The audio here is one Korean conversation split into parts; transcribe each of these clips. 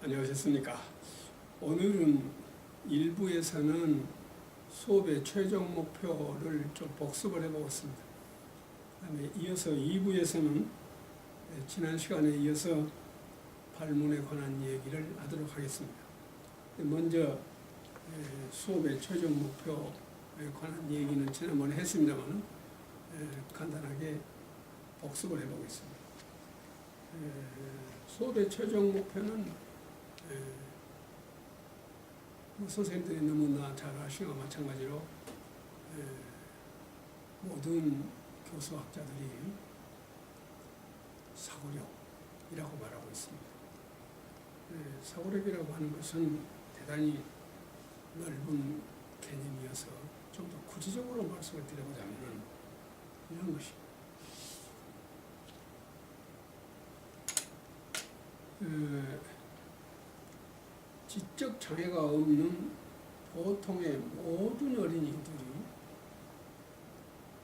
안녕하셨습니까? 오늘은 1부에서는 수업의 최종 목표를 좀 복습을 해보겠습니다. 그다음에 이어서 2부에서는 지난 시간에 이어서 발문에 관한 얘기를 하도록 하겠습니다. 먼저 수업의 최종 목표에 관한 얘기는 지난번에 했습니다만 간단하게 복습을 해보겠습니다. 수업의 최종 목표는 선생님들이 너무나 잘 아시는 것과 마찬가지로 모든 교수학자들이 사고력이라고 말하고 있습니다. 사고력이라고 하는 것은 대단히 넓은 개념이어서 좀 더 구체적으로 말씀을 드려보자면 이런 것입니다. 지적 장애가 없는 보통의 모든 어린이들이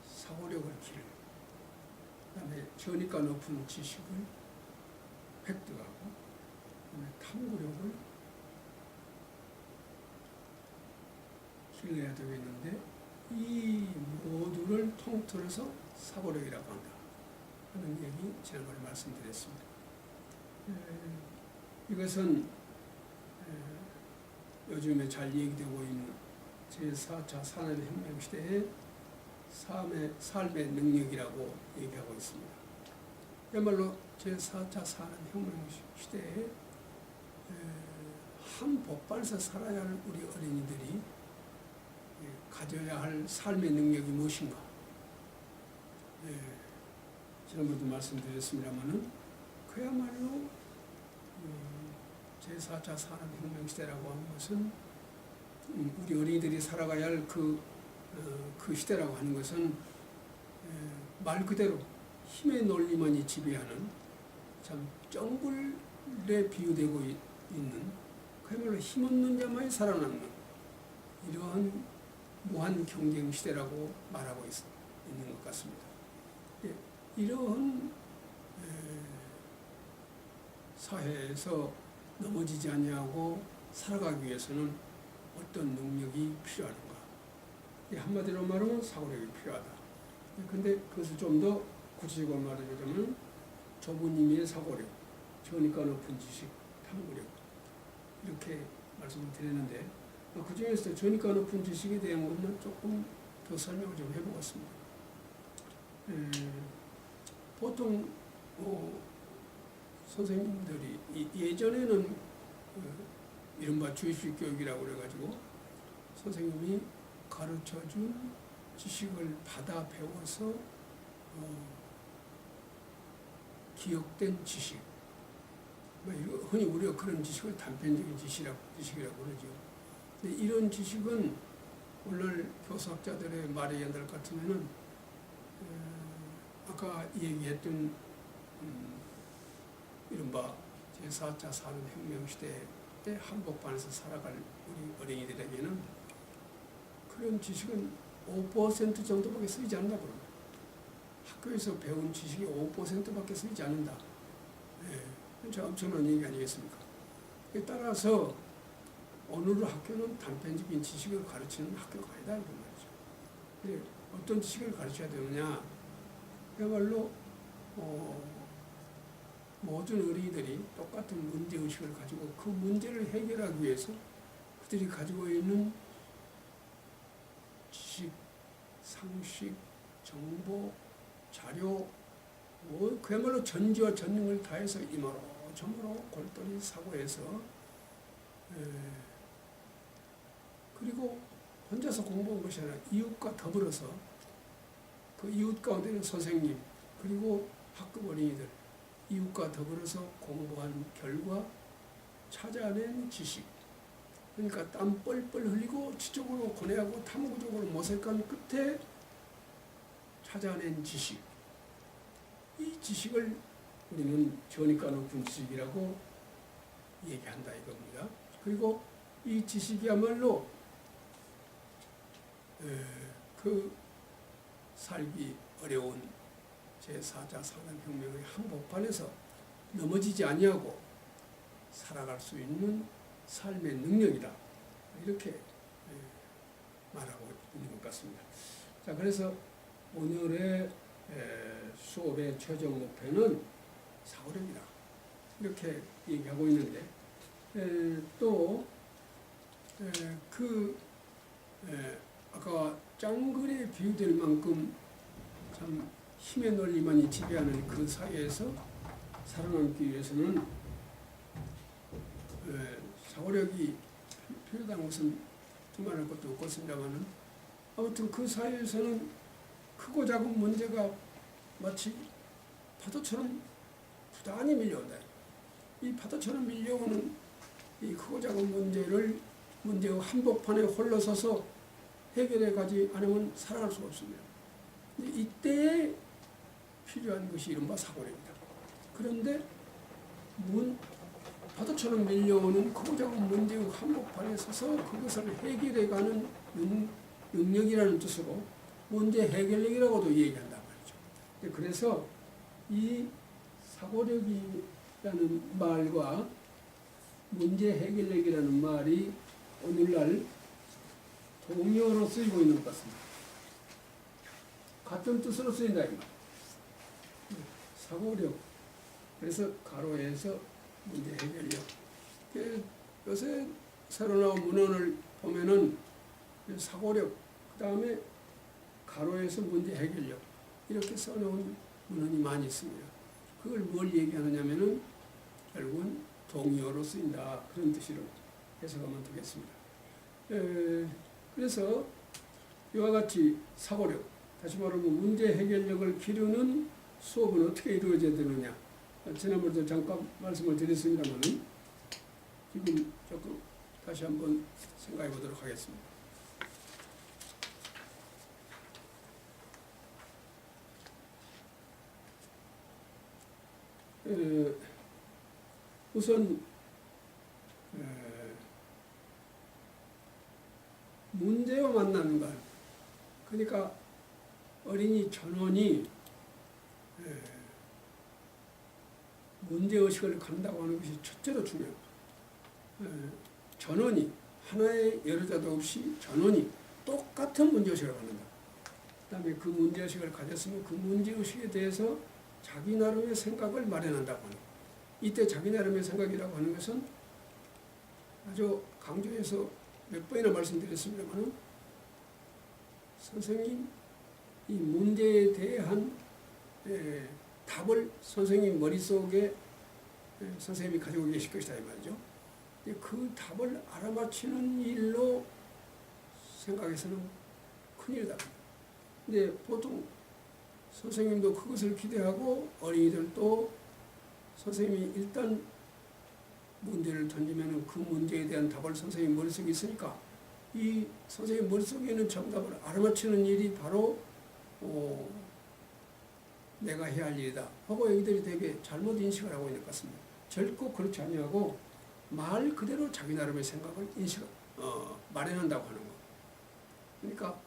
사고력을 기를, 그다음에 전이가 높은 지식을 획득하고, 그다음에 탐구력을 길러야 되겠는데, 이 모두를 통틀어서 사고력이라고 한다 하는 얘기 지난번에 말씀드렸습니다. 이것은 요즘에 잘 얘기되고 있는 제4차 산업혁명 시대의 삶의 능력이라고 얘기하고 있습니다. 그야말로 제4차 산업혁명 시대에 한 복발에서 살아야 할 우리 어린이들이 가져야 할 삶의 능력이 무엇인가? 지난번에도 말씀드렸습니다만은 그야말로 제4차 산업혁명 시대라고 하는 것은 우리 어린이들이 살아가야 할 그 시대라고 하는 것은 말 그대로 힘의 논리만이 지배하는 참 정글에 비유되고 있는 그야말로 힘없는 자만이 살아남는 이러한 무한 경쟁 시대라고 말하고 있는 것 같습니다. 이러한 사회에서 넘어지지 아니하고 살아가기 위해서는 어떤 능력이 필요한가? 한마디로 말하면 사고력이 필요하다. 그런데 그것을 좀 더 구체적으로 말하자면 좁은 의미의 사고력, 전이가 높은 지식, 탐구력 이렇게 말씀을 드리는데 그 중에서 전이가 높은 지식에 대한 것은 조금 더 설명을 좀 해보겠습니다. 보통 선생님들이 예전에는 이른바 주입식 교육이라고 그래가지고 선생님이 가르쳐준 지식을 받아 배워서 기억된 지식, 흔히 우리가 그런 지식을 단편적인 지식이라고 그러죠. 근데 이런 지식은 오늘 교수학자들의 말에 의한 것 같으면은 아까 얘기했던 이른바 제4차 산업혁명 시대 때 한복판에서 살아갈 우리 어린이들에게는 그런 지식은 5% 정도밖에 쓰이지 않는다고 그럽니다. 학교에서 배운 지식이 5%밖에 쓰이지 않는다. 저 엄청난 얘기 아니겠습니까? 따라서 오늘 학교는 단편적인 지식을 가르치는 학교가 아니다 이런 말이죠. 어떤 지식을 가르쳐야 되느냐? 그야말로 모든 어린이들이 똑같은 문제의식을 가지고 그 문제를 해결하기 위해서 그들이 가지고 있는 지식, 상식, 정보, 자료, 그야말로 전지와 전능을 다해서 이마로 저마로 골똘히 사고해서 그리고 혼자서 공부한 것이 아니라 이웃과 더불어서 그 이웃 가운데는 선생님 그리고 학급 어린이들 이웃과 더불어서 공부한 결과 찾아낸 지식, 그러니까 땀 뻘뻘 흘리고 지적으로 고뇌하고 탐구적으로 모색한 끝에 찾아낸 지식, 이 지식을 우리는 전이가 높은 지식이라고 얘기한다 이겁니다. 그리고 이 지식이야말로 그 살기 어려운 제4차 산업혁명의 한복판에서 넘어지지 아니하고 살아갈 수 있는 삶의 능력이다. 이렇게 말하고 있는 것 같습니다. 자, 그래서 오늘의 수업의 최종 목표는 사고력이다. 이렇게 얘기하고 있는데, 또 아까 짱글에 비유될 만큼 참 힘의 논리만이 지배하는 그 사회에서 살아남기 위해서는 사고력이 필요하다는 것은 두말할 것도 없겠습니다만은, 아무튼 그 사회에서는 크고 작은 문제가 마치 파도처럼 부단히 밀려온다. 이 파도처럼 밀려오는 이 크고 작은 문제의 한복판에 홀로 서서 해결해 가지 않으면 살아갈 수가 없습니다. 이때에 필요한 것이 이른바 사고력입니다. 그런데 파도처럼 밀려오는 크고 작은 문제의 한복판에 서서 그것을 해결해가는 능력이라는 뜻으로 문제 해결력이라고도 얘기한단 말이죠. 그래서 이 사고력이라는 말과 문제 해결력이라는 말이 오늘날 동요로 쓰이고 있는 것 같습니다. 같은 뜻으로 쓰인다 이 말. 사고력. 그래서 가로에서 문제 해결력. 요새 새로 나온 문헌을 보면은 사고력, 그 다음에 가로에서 문제 해결력 이렇게 써놓은 문헌이 많이 있습니다. 그걸 뭘 얘기하느냐면은 결국은 동의어로 쓰인다 그런 뜻으로 해석하면 되겠습니다. 그래서 이와 같이 사고력, 다시 말하면 문제 해결력을 기르는 수업은 어떻게 이루어져야 되느냐. 지난번에도 잠깐 말씀을 드렸습니다만 지금 조금 다시 한번 생각해 보도록 하겠습니다. 우선 문제와 만나는 것, 그러니까 어린이 전원이 문제의식을 갖는다고 하는 것이 첫째로 중요합니다. 전원이 하나의 여러자도 없이 전원이 똑같은 문제의식을 갖는다. 그 다음에 그 문제의식을 가졌으면 그 문제의식에 대해서 자기 나름의 생각을 마련한다고 하는 거예요. 이때 자기 나름의 생각이라고 하는 것은 아주 강조해서 몇 번이나 말씀드렸습니다만 선생님 이 문제에 대한 답을 선생님 머릿속에 선생님이 가지고 계실 것이다 이 말이죠. 그 답을 알아맞히는 일로 생각해서는 큰일이다. 근데 보통 선생님도 그것을 기대하고 어린이들도 선생님이 일단 문제를 던지면 그 문제에 대한 답을 선생님 머릿속에 있으니까 이 선생님 머릿속에 있는 정답을 알아맞히는 일이 바로 내가 해야 할 일이다 하고 애기들이 되게 잘못 인식을 하고 있는 것 같습니다. 결코 그렇지 아니하고 말 그대로 자기 나름의 생각을 마련한다고 하는 거. 그러니까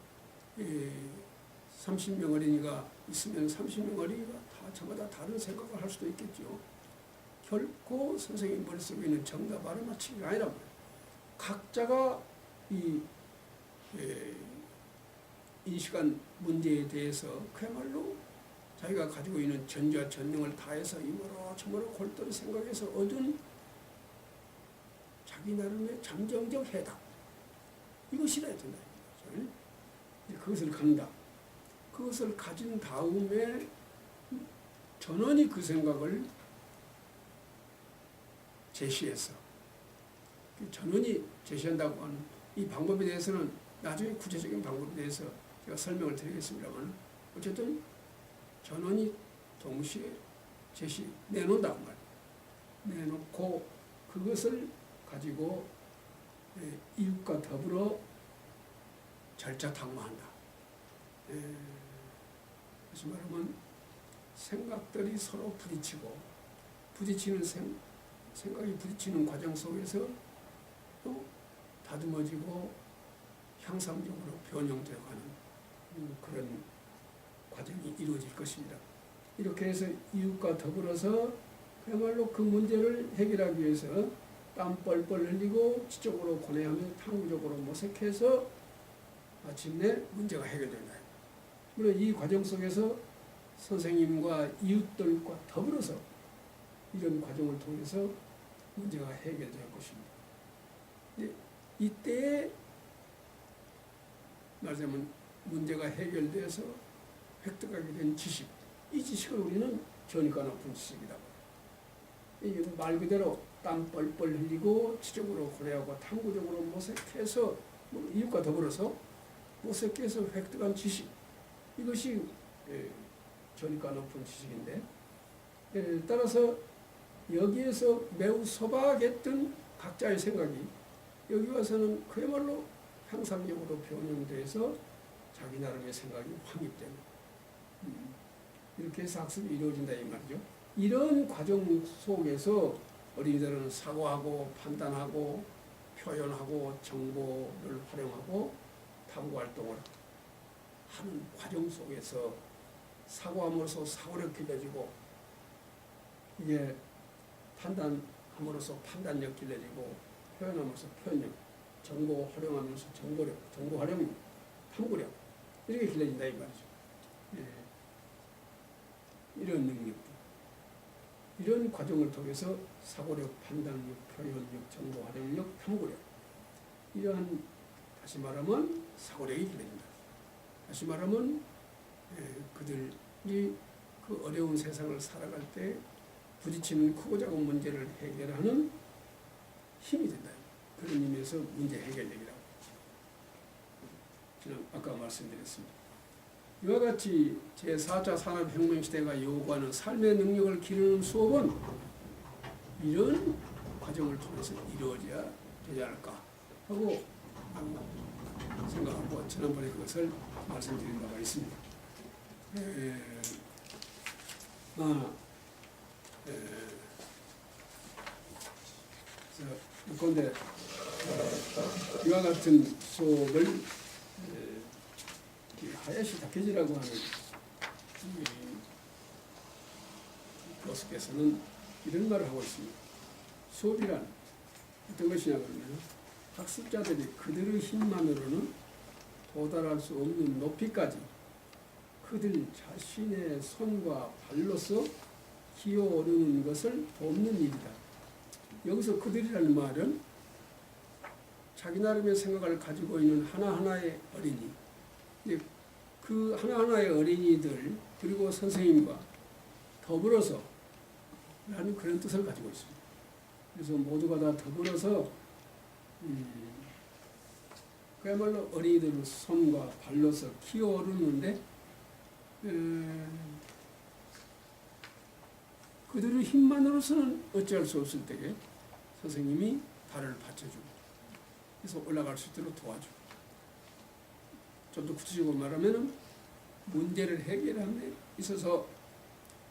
30명 어린이가 있으면 30명 어린이가 다 저마다 다른 생각을 할 수도 있겠죠. 결코 선생님 머릿속에 있는 정답 알아맞히기가 아니란 말이에요. 각자가 이 인식한 문제에 대해서 그야말로 자기가 가지고 있는 전지와 전능을 다해서 이모로 저모로 골똘히 생각해서 얻은 자기 나름의 잠정적 해답, 이것이라 된다. 그것을 갖는다. 그것을 가진 다음에 전원이 그 생각을 제시해서 전원이 제시한다고 하는 이 방법에 대해서는 나중에 구체적인 방법에 대해서 제가 설명을 드리겠습니다만 어쨌든 전원이 동시에 내놓는다고 말이에요. 내놓고 그것을 가지고 이웃과 더불어 절차탕마한다. 다시 말하면 생각들이 서로 생각이 부딪히는 과정 속에서 또 다듬어지고 향상적으로 변형되어가는 그런 과정이 이루어질 것입니다. 이렇게 해서 이웃과 더불어서 그야말로 그 문제를 해결하기 위해서 땀 뻘뻘 흘리고 지적으로 고뇌하며 탐구적으로 모색해서 마침내 문제가 해결된다. 물론 이 과정 속에서 선생님과 이웃들과 더불어서 이런 과정을 통해서 문제가 해결될 것입니다. 이때에 말하자면 문제가 해결돼서 획득하게 된 지식, 이 지식을 우리는 전이가 높은 지식이다. 말 그대로 땀 뻘뻘 흘리고 지적으로 고뇌하고 탐구적으로 모색해서 이웃과 더불어서 모색해서 획득한 지식, 이것이 전이가 높은 지식인데, 따라서 여기에서 매우 소박했던 각자의 생각이 여기 와서는 그야말로 향상력으로 변형돼서 자기 나름의 생각이 확립되는, 이렇게 해서 학습이 이루어진다 이 말이죠. 이런 과정 속에서 어린이들은 사고하고 판단하고 표현하고 정보를 활용하고 탐구 활동을 하는 과정 속에서 사고함으로써 사고력 길러지고, 이게 판단함으로써 판단력 길러지고, 표현함으로써 표현력, 정보 활용하면서 정보력, 정보 활용, 탐구력, 이렇게 길러진다 이 말이죠. 이런 능력들, 이런 과정을 통해서 사고력, 판단력, 표현력, 정보 활용력, 탐구력, 이러한, 다시 말하면 사고력이 길러진다. 다시 말하면 그들이 그 어려운 세상을 살아갈 때 부딪히는 크고 작은 문제를 해결하는 힘이 된다. 그런 의미에서 문제 해결력이라고 저는 아까 말씀드렸습니다. 이와 같이 제4차 산업혁명 시대가 요구하는 삶의 능력을 기르는 수업은 이런 과정을 통해서 이루어져야 되지 않을까 하고 생각하고 지난번에 그것을 말씀드린 바가 있습니다. 그런데 이와 같은 수업을 하야시 다케지라고 하는 교수께서는 이런 말을 하고 있습니다. 수업이란 어떤 것이냐 그러면 학습자들이 그들의 힘만으로는 도달할 수 없는 높이까지 그들 자신의 손과 발로서 기어오르는 것을 돕는 일이다. 여기서 그들이라는 말은 자기 나름의 생각을 가지고 있는 하나하나의 어린이, 그 하나하나의 어린이들 그리고 선생님과 더불어서 라는 그런 뜻을 가지고 있습니다. 그래서 모두가 다 더불어서 그야말로 어린이들의 손과 발로서 기어오르는데 그들의 힘만으로서는 어찌할 수 없을 때에 선생님이 발을 받쳐주고 그래서 올라갈 수 있도록 도와주고, 좀 더 구체적으로 말하면 문제를 해결하는 데 있어서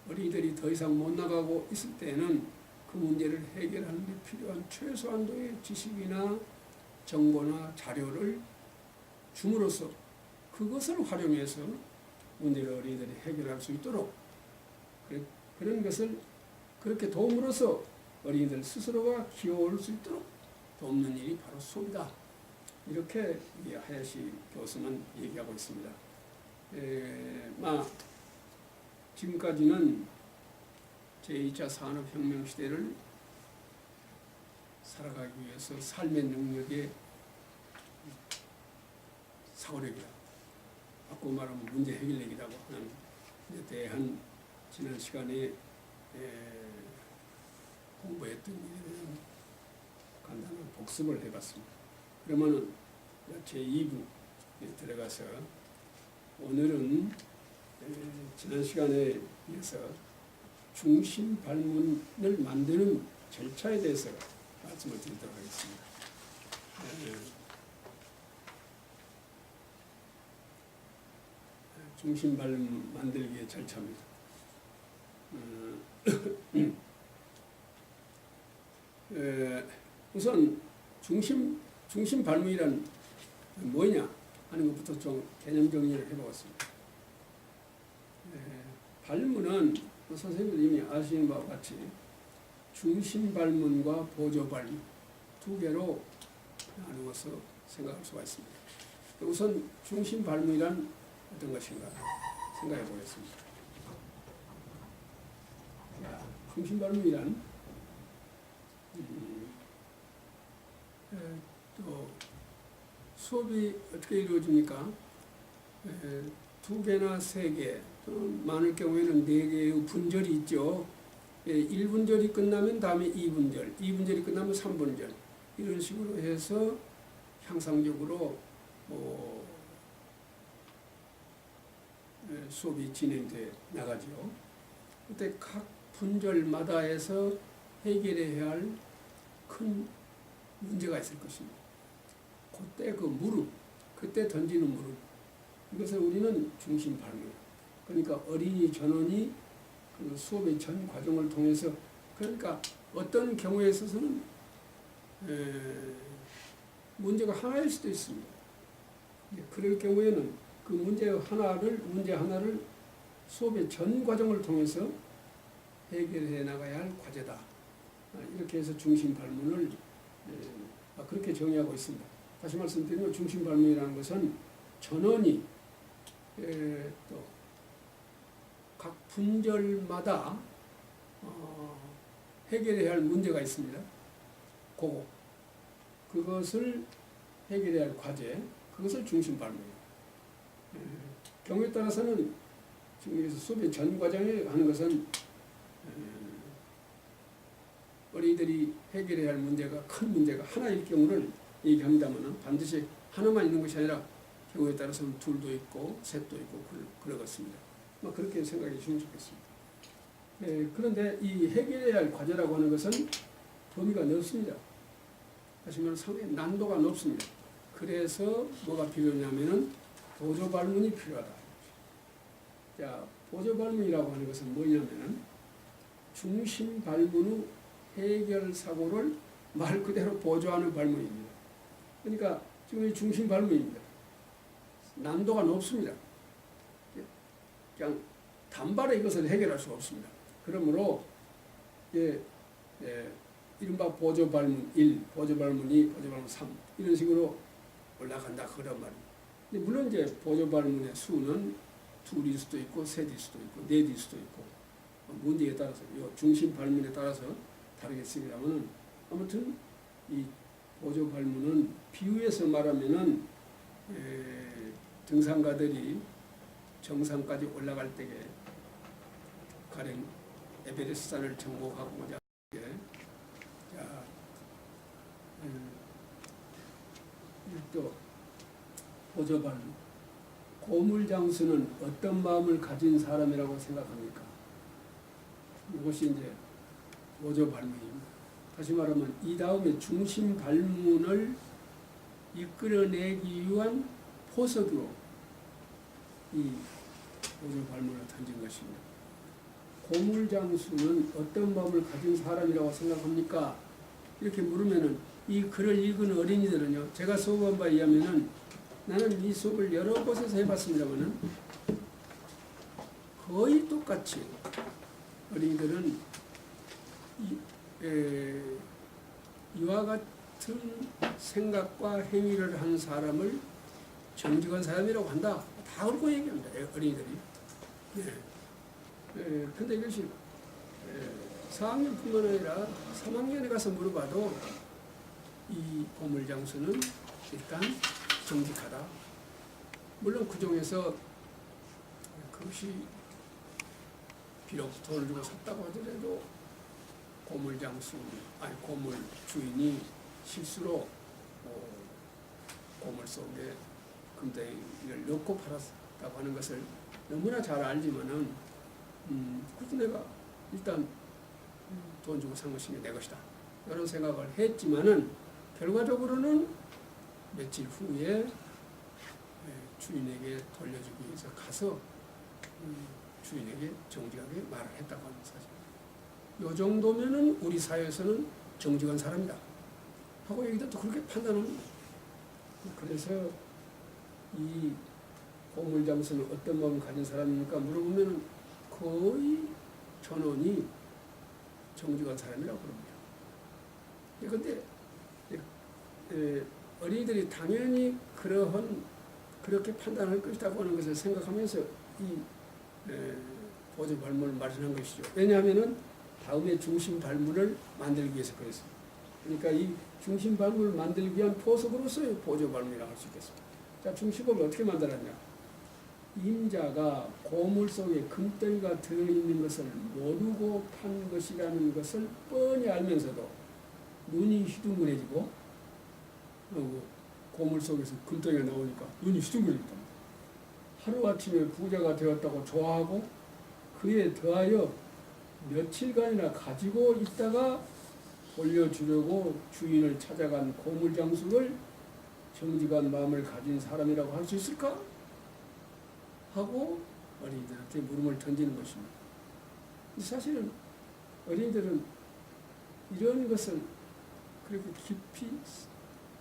어린이들이 더 이상 못 나가고 있을 때는 그 문제를 해결하는 데 필요한 최소한도의 지식이나 정보나 자료를 줌으로써 그것을 활용해서 문제를 어린이들이 해결할 수 있도록 그런 것을 그렇게 도움으로써 어린이들 스스로가 기어올 수 있도록 돕는 일이 바로 수업이다. 이렇게 하야시 교수는 얘기하고 있습니다. 지금까지는 제2차 산업혁명 시대를 살아가기 위해서 삶의 능력의 사고력이다. 바꾸고 말하면 문제 해결력이라고 하는 데 대한 지난 시간에 공부했던 일에 대한 간단한 복습을 해봤습니다. 그러면은 제2부에 들어가서 오늘은 지난 시간에 이어서 중심 발문을 만드는 절차에 대해서 말씀을 드리도록 하겠습니다. 중심 발문 만들기의 절차입니다. 우선 중심 발문이란 뭐냐 하는 것부터 좀 개념 정리를 해보겠습니다. 발문은 선생님들이 이미 아시는 바와 같이 중심 발문과 보조 발문 두 개로 나누어서 생각할 수가 있습니다. 우선 중심 발문이란 어떤 것인가 생각해 보겠습니다. 중심 발문이란 또 수업이 어떻게 이루어집니까? 두 개나 세 개, 많을 경우에는 네 개의 분절이 있죠. 1분절이 끝나면 다음에 2분절, 2분절이 끝나면 3분절 이런 식으로 해서 향상적으로 수업이 진행돼 나가죠. 그때 각 분절마다 해서 해결해야 할 큰 문제가 있을 것입니다. 그때 그 무릎, 그때 던지는 무릎, 이것을 우리는 중심 발문. 그러니까 어린이 전원이 그 수업의 전 과정을 통해서, 그러니까 어떤 경우에 있어서는 문제가 하나일 수도 있습니다. 그럴 경우에는 그 문제 하나를 수업의 전 과정을 통해서 해결해 나가야 할 과제다. 이렇게 해서 중심 발문을 그렇게 정의하고 있습니다. 다시 말씀드리면 중심 발문이라는 것은 전원이 또 각 분절마다 해결해야 할 문제가 있습니다. 그것을 해결해야 할 과제, 그것을 중심 발문이에요. 경우에 따라서는 지금 여기서 수업의 전 과정에 하는 것은 어린이들이 해결해야 할 문제가 큰 문제가 하나일 경우를 얘기합니다만 반드시 하나만 있는 것이 아니라 경우에 따라서는 둘도 있고 셋도 있고 그러겠습니다. 그렇게 생각해 주시면 좋겠습니다. 그런데 이 해결해야 할 과제라고 하는 것은 범위가 넓습니다. 다시 말하면 상당히 난도가 높습니다. 그래서 뭐가 필요하냐면은 보조 발문이 필요하다. 자, 보조 발문이라고 하는 것은 뭐냐면은 중심 발문 후 해결 사고를 말 그대로 보조하는 발문입니다. 그러니까 지금 이 중심 발문입니다. 난도가 높습니다. 그냥 단발에 이것을 해결할 수가 없습니다. 그러므로 이른바 보조 발문 1, 보조 발문 2, 보조 발문 3 이런 식으로 올라간다 그런 말입니다. 물론 이제 보조 발문의 수는 둘일 수도 있고 셋일 수도 있고 넷일 수도 있고 문제에 따라서 이 중심 발문에 따라서 다르겠습니다만 아무튼 이 보조 발문은 비유해서 말하면은 등산가들이 정상까지 올라갈 때에 가령 에베레스트산을 정복하고자 또 보조 발문 고물장수는 어떤 마음을 가진 사람이라고 생각합니까? 이것이 이제 보조 발문입니다. 다시 말하면 이 다음에 중심 발문을 이끌어내기 위한 포석으로 이 보조 발문을 던진 것입니다. 고물장수는 어떤 마음을 가진 사람이라고 생각합니까? 이렇게 물으면은 이 글을 읽은 어린이들은요, 제가 수업한 바에 의하면은 나는 이 수업을 여러 곳에서 해봤습니다만은 거의 똑같이 어린이들은 이와 같은 생각과 행위를 한 사람을 정직한 사람이라고 한다. 다 그렇게 얘기합니다. 어린이들이. 근데 이것이 4학년뿐만 아니라 3학년에 가서 물어봐도 이 고물장수는 일단 정직하다. 물론 그 중에서 그것이 비록 돈을 주고 샀다고 하더라도 고물 주인이 실수로 고물 속에 금덩이를 넣고 팔았다고 하는 것을 너무나 잘 알지만은 그래도 내가 일단 돈 주고 산 것이 내 것이다 이런 생각을 했지만은 결과적으로는 며칠 후에 주인에게 돌려주기 위해서 가서 주인에게 정직하게 말을 했다고 하는 사실. 이 정도면은 우리 사회에서는 정직한 사람이다 하고 얘기도 또 그렇게 판단합니다. 그래서 이 고물장수는 어떤 마음을 가진 사람입니까? 물어보면 거의 전원이 정직한 사람이라고 그럽니다. 그런데 어린이들이 당연히 그렇게 판단할 것이라고 하는 것을 생각하면서 이 보조 발문을 마련한 것이죠. 왜냐하면은 다음에 중심 발문을 만들기 위해서 그랬습니다. 그러니까 이 중심 발문을 만들기 위한 포석으로서의 보조 발문이라고 할 수 있겠습니다. 자, 중심법을 어떻게 만들었냐? 임자가 고물 속에 금덩이가 들어있는 것을 모르고 판 것이라는 것을 뻔히 알면서도 눈이 휘둥그레지고 고물 속에서 금덩이가 나오니까 눈이 휘둥그레집니다. 하루아침에 부자가 되었다고 좋아하고 그에 더하여 며칠간이나 가지고 있다가 돌려주려고 주인을 찾아간 고물장수를 정직한 마음을 가진 사람이라고 할 수 있을까? 하고 어린이들한테 물음을 던지는 것입니다. 사실은 어린이들은 이런 것을 그렇게 깊이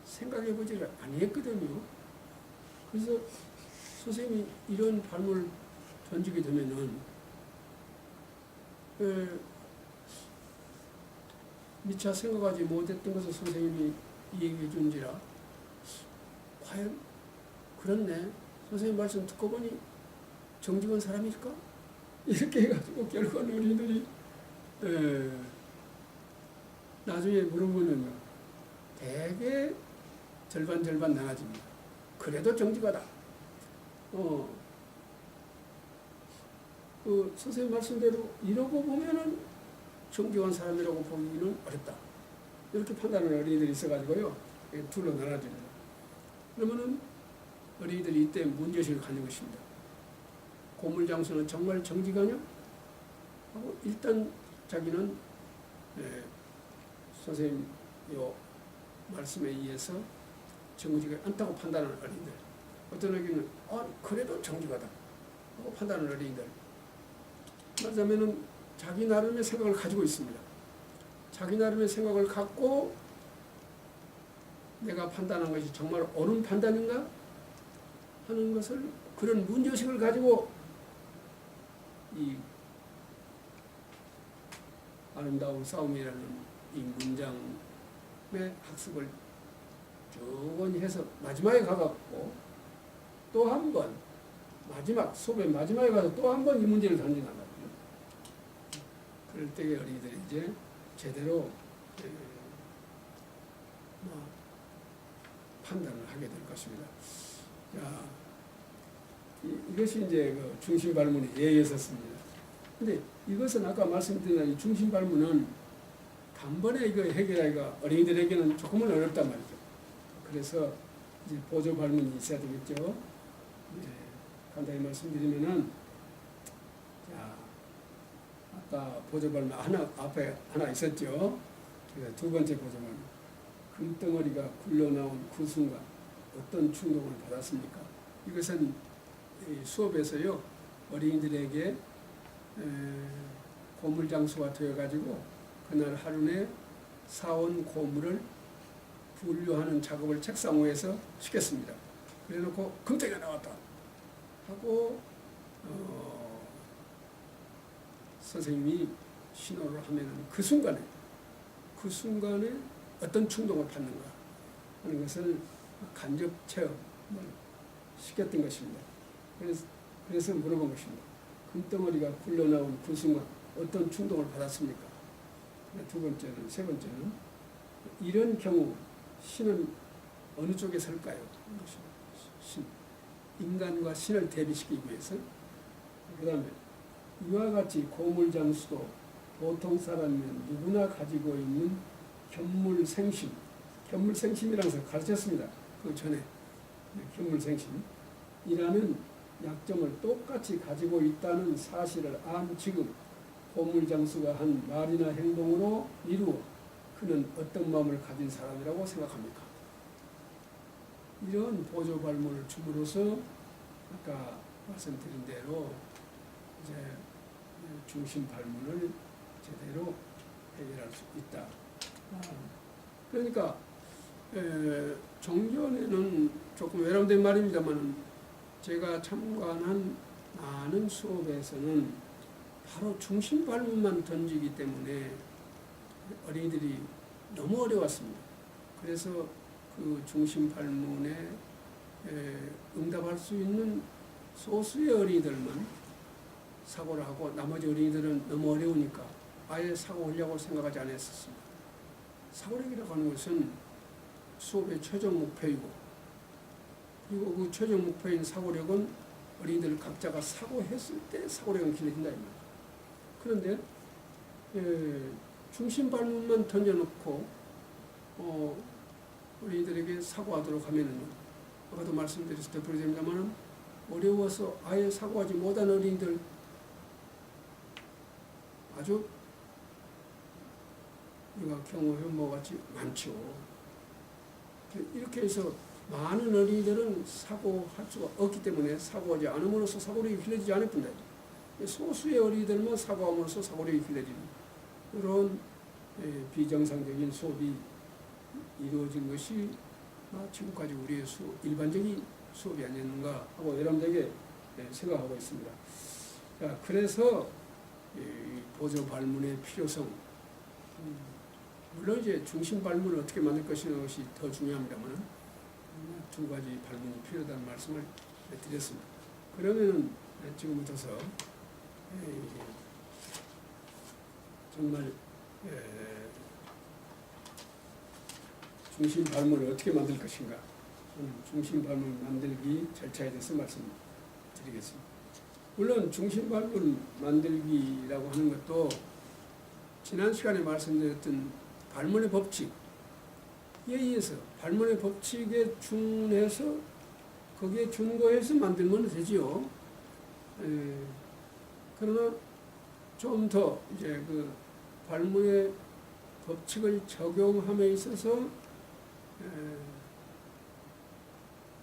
생각해 보지를 아니했거든요. 그래서 선생님이 이런 발문을 던지게 되면은 미처 생각하지 못했던 것을 선생님이 얘기해 준지라 과연 그렇네. 선생님 말씀 듣고 보니 정직한 사람일까? 이렇게 해가지고 결국은 어린이들이 나중에 물어보면요. 되게 절반 나눠집니다. 그래도 정직하다. 그 선생님 말씀대로 이러고 보면은 정직한 사람이라고 보기는 어렵다. 이렇게 판단하는 어린이들이 있어가지고요. 둘로 나눠집니다. 그러면은 어린이들이 이때 문제의식을 갖는 것입니다. 고물장수는 정말 정직하냐? 하고 일단 자기는 선생님 요 말씀에 의해서 정직하지 않다고 판단하는 어린이들. 어떤 어린이는 그래도 정직하다 하고 판단하는 어린이들. 말하자면은 자기 나름의 생각을 가지고 있습니다. 자기 나름의 생각을 갖고 내가 판단한 것이 정말 옳은 판단인가 하는 것을 그런 문제의식을 가지고 이 아름다운 싸움이라는 이 문장의 학습을 쭉 해서 마지막에 가갖고 또 한 번 수업의 마지막에 가서 또 한 번 이 문제를 던진단 말이에요. 그럴 때에 어린이들이 이제 제대로 판단을 하게 될 것입니다. 자, 이것이 이제 그 중심 발문의 예였었습니다. 근데 이것은 아까 말씀드린 이 중심 발문은 단번에 이거 해결하기가 어린이들에게는 조금은 어렵단 말이죠. 그래서 이제 보조 발문이 있어야 되겠죠. 간단히 말씀드리면은, 자, 아까 보조 발문 앞에 하나 있었죠. 그래서 두 번째 보조 발문. 금덩어리가 굴러나온 그 순간 어떤 충동을 받았습니까? 이것은 수업에서요 어린이들에게 고물장수가 되어가지고 그날 하루에 사온 고물을 분류하는 작업을 책상 위에서 시켰습니다. 그래놓고 금덩이가 나왔다 하고 선생님이 신호를 하면은 그 순간에 어떤 충동을 받는가 하는 것을 간접 체험을 시켰던 것입니다. 그래서 물어본 것입니다. 금덩어리가 굴러나온 그 순간 어떤 충동을 받았습니까? 세 번째는 이런 경우 신은 어느 쪽에 설까요? 신. 인간과 신을 대비시키기 위해서. 그 다음에 이와 같이 고물장수도 보통 사람이면 누구나 가지고 있는 견물생심이라는 것을 가르쳤습니다. 그 전에 견물생심이라는 약점을 똑같이 가지고 있다는 사실을 안 지금 고물장수가 한 말이나 행동으로 이루어 그는 어떤 마음을 가진 사람이라고 생각합니까? 이런 보조 발문을 줌으로써 아까 말씀드린 대로 이제 중심 발문을 제대로 해결할 수 있다. 그러니까 종전에는 조금 외람된 말입니다만 제가 참관한 많은 수업에서는 바로 중심 발문만 던지기 때문에 어린이들이 너무 어려웠습니다. 그래서 그 중심 발문에 응답할 수 있는 소수의 어린이들만 사고를 하고 나머지 어린이들은 너무 어려우니까 아예 사고하려고 생각하지 않았었습니다. 사고력이라고 하는 것은 수업의 최종 목표이고, 그리고 그 최종 목표인 사고력은 어린이들 각자가 사고했을 때 사고력은 길러진다 이 말이에요. 그런데 중심 발문만 던져놓고 어린이들에게 사고하도록 하면은, 아까도 말씀드렸을 때 부르짖습니다만, 어려워서 아예 사고하지 못한 어린이들 아주 우리가 경험해본 것 같이 많죠. 이렇게 해서 많은 어린이들은 사고할 수가 없기 때문에 사고하지 않음으로써 사고력이 길러지지 않을 뿐다. 소수의 어린이들만 사고함으로써 사고력이 길러지는 그런 비정상적인 수업이 이루어진 것이 지금까지 우리의 일반적인 수업이 아니었는가 하고 여러분들에게 생각하고 있습니다. 자, 그래서 보조 발문의 필요성, 물론 이제 중심 발문을 어떻게 만들 것이냐는 것이 더 중요합니다만 두 가지 발문이 필요하다는 말씀을 드렸습니다. 그러면은 지금부터서 정말 중심 발문을 어떻게 만들 것인가, 중심 발문 만들기 절차에 대해서 말씀드리겠습니다. 물론 중심 발문 만들기라고 하는 것도 지난 시간에 말씀드렸던 발문의 법칙에 의해서, 발문의 법칙에 준해서 거기에 준거해서 만들면 되지요. 그러나 좀 더 이제 그 발문의 법칙을 적용함에 있어서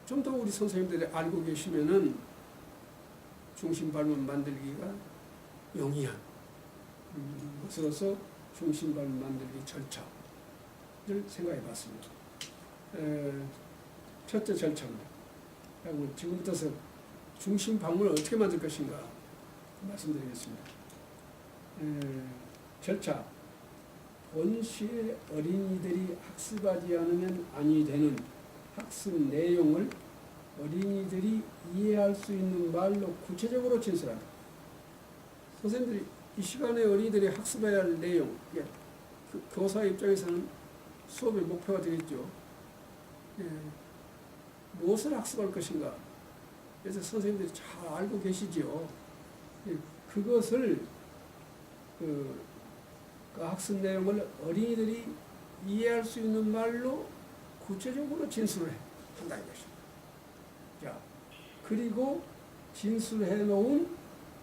좀 더 우리 선생님들이 알고 계시면은 중심 발문 만들기가 용이한 것으로서 중심 발문 만들기 절차를 생각해 봤습니다. 첫째 절차입니다. 그리고 지금부터서 중심 발문을 어떻게 만들 것인가 말씀드리겠습니다. 절차. 본시에 어린이들이 학습하지 않으면 아니 되는 학습 내용을 어린이들이 이해할 수 있는 말로 구체적으로 진술한다. 선생님들이 이 시간에 어린이들이 학습해야 할 내용, 교사 입장에서는 수업의 목표가 되겠죠. 무엇을 학습할 것인가. 그래서 선생님들이 잘 알고 계시지요. 그것을 그 학습 내용을 어린이들이 이해할 수 있는 말로 구체적으로 진술을 한다는 것입니다. 자, 그리고 진술해 놓은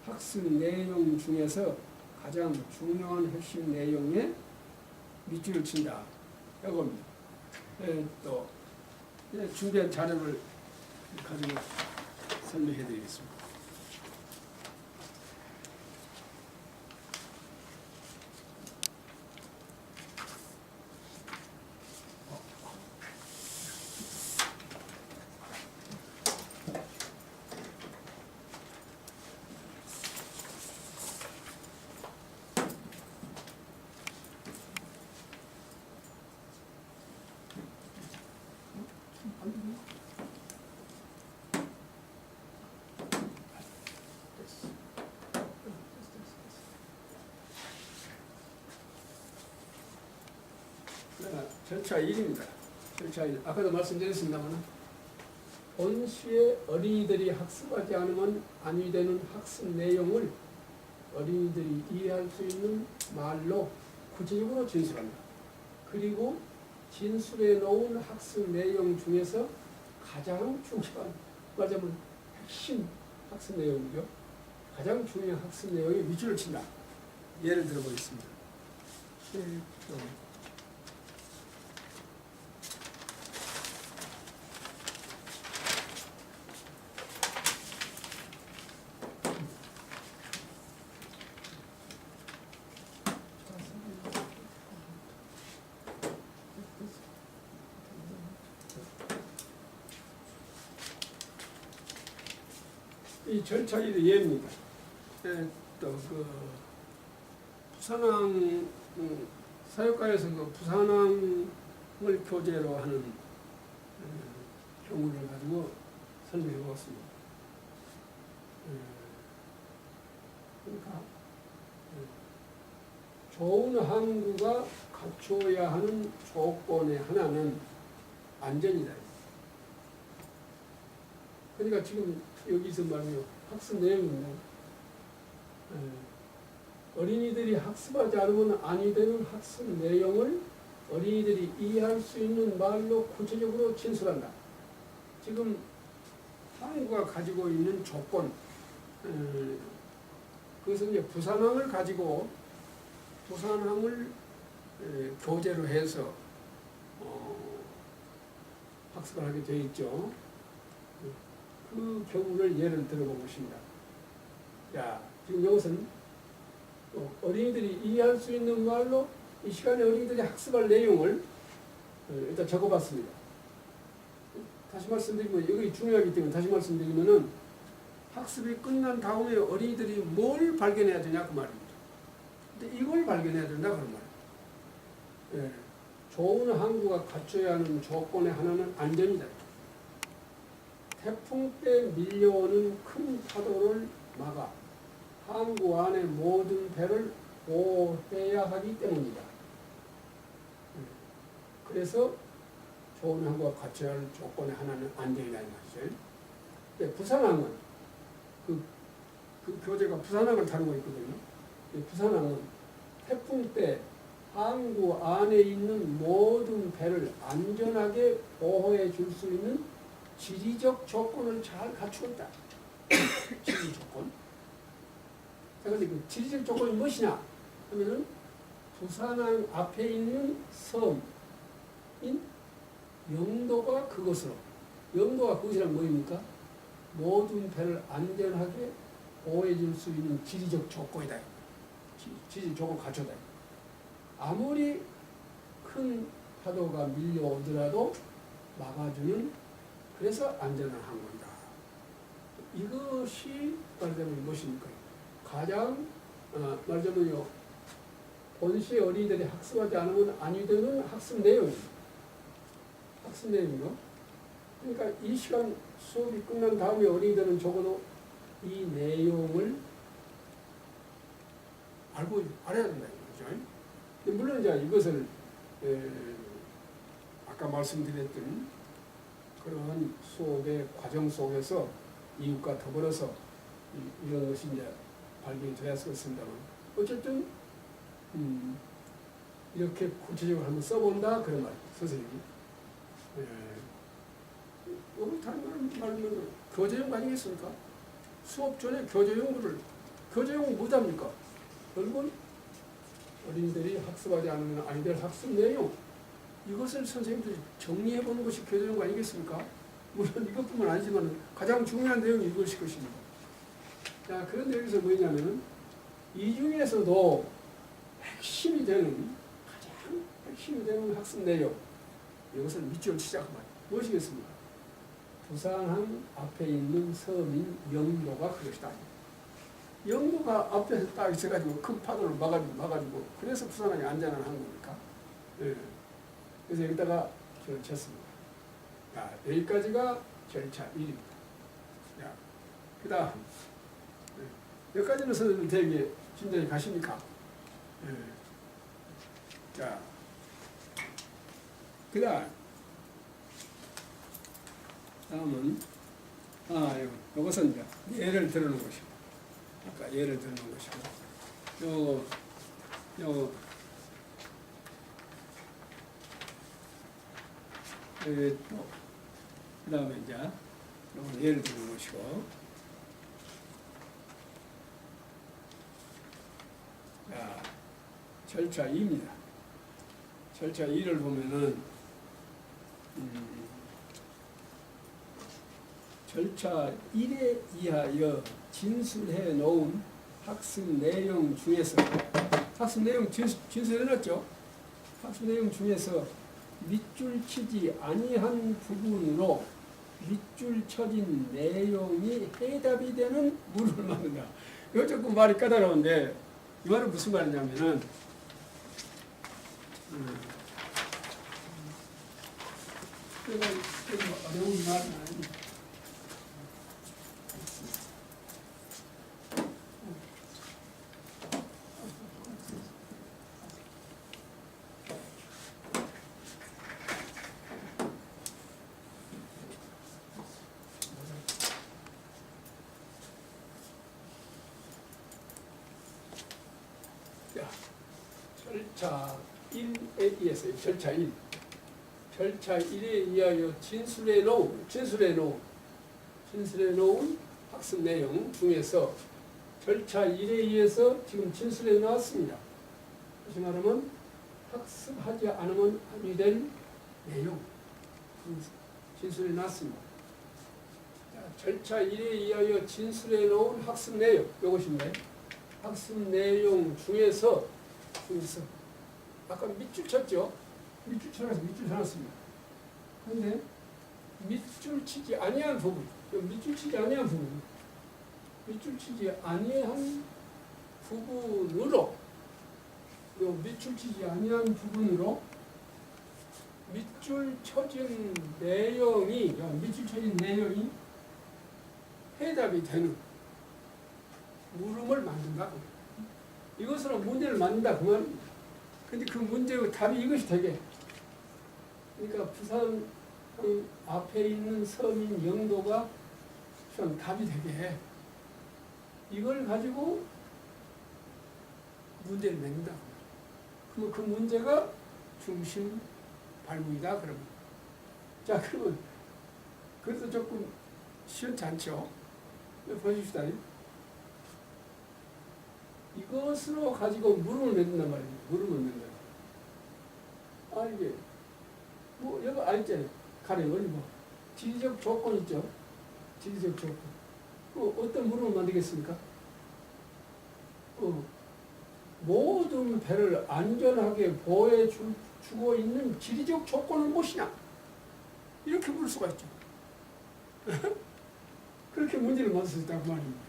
학습 내용 중에서 가장 중요한 핵심 내용에 밑줄을 친다. 이겁니다. 또 준비한 자료를 가지고 설명해 드리겠습니다. 절차 1입니다. 절차 1. 아까도 말씀드렸습니다만, 본시에 어린이들이 학습하지 않으면 아니 되는 학습 내용을 어린이들이 이해할 수 있는 말로 구체적으로 진술한다. 그리고 진술해 놓은 학습 내용 중에서 가장 중요한, 말하자면 핵심 학습 내용이죠. 가장 중요한 학습 내용에 밑줄을 친다. 예를 들어 보겠습니다. 이 절차의 예입니다. 또 부산항 사역과에서 그 부산항을 교재로 하는 경우를 가지고 설명해 보았습니다. 그러니까 좋은 항구가 갖춰야 하는 조건의 하나는 안전이다. 그러니까 지금 여기서 말이요 학습 내용입니다. 어린이들이 학습하지 않으면 아니 되는 학습 내용을 어린이들이 이해할 수 있는 말로 구체적으로 진술한다. 지금 항구가 가지고 있는 조건, 그것은 이제 부산항을 가지고 부산항을 교재로 해서 학습을 하게 되어 있죠. 그 경우를 예를 들어보겠습니다. 자, 지금 이것은 어린이들이 이해할 수 있는 말로 이 시간에 어린이들이 학습할 내용을 일단 적어봤습니다. 다시 말씀드리면 이게 중요하기 때문에 다시 말씀드리면은 학습이 끝난 다음에 어린이들이 뭘 발견해야 되냐 그 말입니다. 근데 이걸 발견해야 된다 그런 말이에요. 예, 좋은 항구가 갖춰야 하는 조건의 하나는 안전이다. 태풍 때 밀려오는 큰 파도를 막아 항구 안의 모든 배를 보호해야 하기 때문이다. 그래서 좋은 항구가 갖춰야 할 조건의 하나는 안전이라는 것이죠. 부산항은 그 교재가 부산항을 다루고 있거든요. 부산항은 태풍 때 항구 안에 있는 모든 배를 안전하게 보호해 줄 수 있는 지리적 조건을 잘 갖추었다. 지리적 조건. 자, 근데 그 지리적 조건이 무엇이냐 하면은 부산항 앞에 있는 섬인 영도가 그것으로, 영도가 그것이란 뭐입니까? 모든 배를 안전하게 보호해 줄 수 있는 지리적 조건이다. 지리적 조건을 갖췄다. 아무리 큰 파도가 밀려오더라도 막아주는, 그래서 안전한 항구이다. 이것이 말하자면 무엇입니까? 가장 말하자면요, 본시의 어린이들이 학습하지 않으면 아니 되는 학습 내용입니다. 학습 내용이요. 그러니까 이 시간 수업이 끝난 다음에 어린이들은 적어도 이 내용을 알아야 된다. 그렇죠? 물론 이제 이것을 아까 말씀드렸던 그런 수업의 과정 속에서 이웃과 더불어서 이런 것이 이제 발견이 되었습니다만 어쨌든 이렇게 구체적으로 한번 써본다 그런 말이에요. 선생님이. 여기 다른 말은 교재용 아니겠습니까? 수업 전에 교재용을 뭐답니까? 결국은 어린이들이 학습하지 않으면 아니 될 학습 내용, 이것을 선생님들이 정리해보는 것이 교재용 아니겠습니까? 물론 이것뿐만 아니지만 가장 중요한 내용이 이것일 것입니다. 자, 그런데 여기서 뭐냐면 이 중에서도 핵심이 되는, 가장 핵심이 되는 학습 내용, 이것을 밑줄 치자고 말이에요. 무엇이겠습니까? 부산항 앞에 있는 섬인 영도가 그것이다. 영도가 앞에서 딱 있어가지고 큰 파도를 막아주고 그래서 부산항이 안전한 항구니까. 예. 그래서 여기다가 저를 쳤습니다. 자, 여기까지가 절차 1입니다. 자, 그 다음 여기까지는 선생님 되게 진전이 가십니까? 예. 자, 그 다음은 요것은 이제 예를 들어놓은 것이고, 아까 예를 들어놓은 것이고, 또 그 다음에 이제 요건 예를 들어놓은 것이고, 자, 절차 2입니다. 절차 2를 보면은 절차 1에 의하여 진술해 놓은 학습 내용 중에서, 학습 내용 진술해 놨죠? 학습 내용 중에서 밑줄 치지 아니한 부분으로 밑줄 쳐진 내용이 해답이 되는 물을 만든다. 이거 조금 말이 까다로운데 이 말은 무슨 말이냐면은 그러니까 어려운 말은 아닙니다. 절차 1에 의해서 절차 1. 절차 1에 의하여 진술해 놓은 학습 내용 중에서 절차 1에 의해서 지금 진술해 놓았습니다. 다시 말하면 학습하지 않으면 아니 될 내용 진술해 놨습니다. 절차 1에 의하여 진술해 놓은 학습 내용 이것인데 학습 내용 중에서 아까 밑줄 쳤죠? 밑줄 쳐놨습니다. 그런데 밑줄 치지 아니한 부분, 밑줄 치지 아니한 부분으로 밑줄 치지 아니한 부분으로 밑줄 쳐진 내용이 해답이 되는 물음을 만든다. 이것으로 문제를 만든다 그 말입니다. 근데 그 문제의 답이 이것이 되게, 그러니까 부산 앞에 있는 서민 영도가 답이 되게 이걸 가지고 문제를 낸다. 그러면 그 문제가 중심 발문이다. 그러면 자 그러면 그래도 조금 시원치 않죠? 보십시다. 이것으로 가지고 물음을 맺는단 말이에요. 물음을 맺는다. 아 이게 뭐 여기 알잖아요. 가령은 뭐 지리적 조건 있죠. 지리적 조건. 어떤 물음을 만들겠습니까? 모든 배를 안전하게 보호해주고 있는 지리적 조건은 무엇이냐? 이렇게 물 수가 있죠. 그렇게 문제를 만들 수 있다고 말입니다.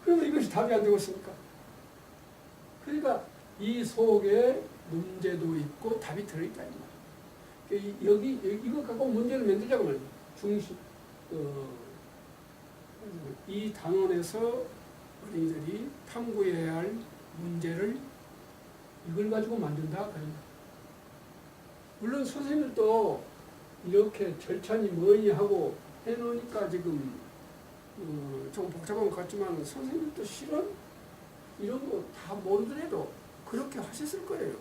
그러면 이것이 답이 안 되겠습니까? 그러니까 이 속에 문제도 있고 답이 들어있다. 여기 이거 갖고 문제를 만들자고 말이에요. 이 단원에서 어린이들이 탐구해야 할 문제를 이걸 가지고 만든다. 물론 선생님들도 이렇게 절차니 뭐니 하고 해놓으니까 지금 좀 복잡한 것 같지만 선생님도 실은 이런 거 다 모르더라도 그렇게 하셨을 거예요.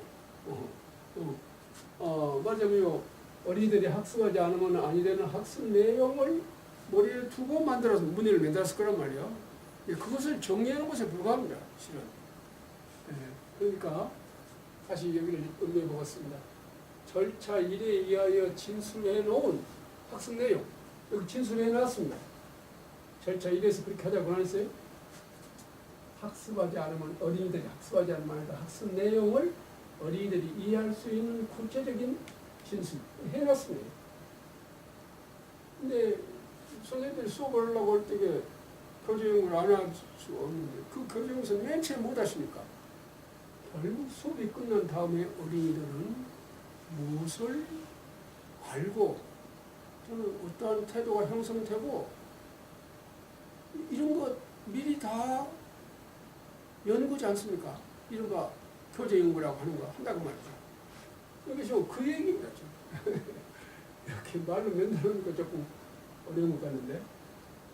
말하자면 어린이들이 학습하지 않으면 아니 되는 학습 내용을 머리에 두고 만들어서 문제를 만들었을 거란 말이에요. 그것을 정리하는 것에 불과합니다. 실은. 그러니까 다시 여기를 음미해 보겠습니다. 절차 1에 의하여 진술해 놓은 학습 내용 여기 진술해 놨습니다. 절차 1에서 그렇게 하자고 안 했어요? 학습하지 않으면 어린이들이 학습하지 않으면 학습 내용을 어린이들이 이해할 수 있는 구체적인 진술 해놨습니다. 근데 선생님들이 수업을 하려고 할 때 교재용을 안 할 수 없는데 그 교재용에서 맨 처음 못 하시니까 결국 수업이 끝난 다음에 어린이들은 무엇을 알고 또는 어떠한 태도가 형성되고 이런 거 미리 다 연구지 않습니까? 이런 거 교재 연구라고 하는 거 한다고 말이죠. 이것이 그 얘기입니다. 이렇게 말로 만드는 거 조금 어려운 것 같는데,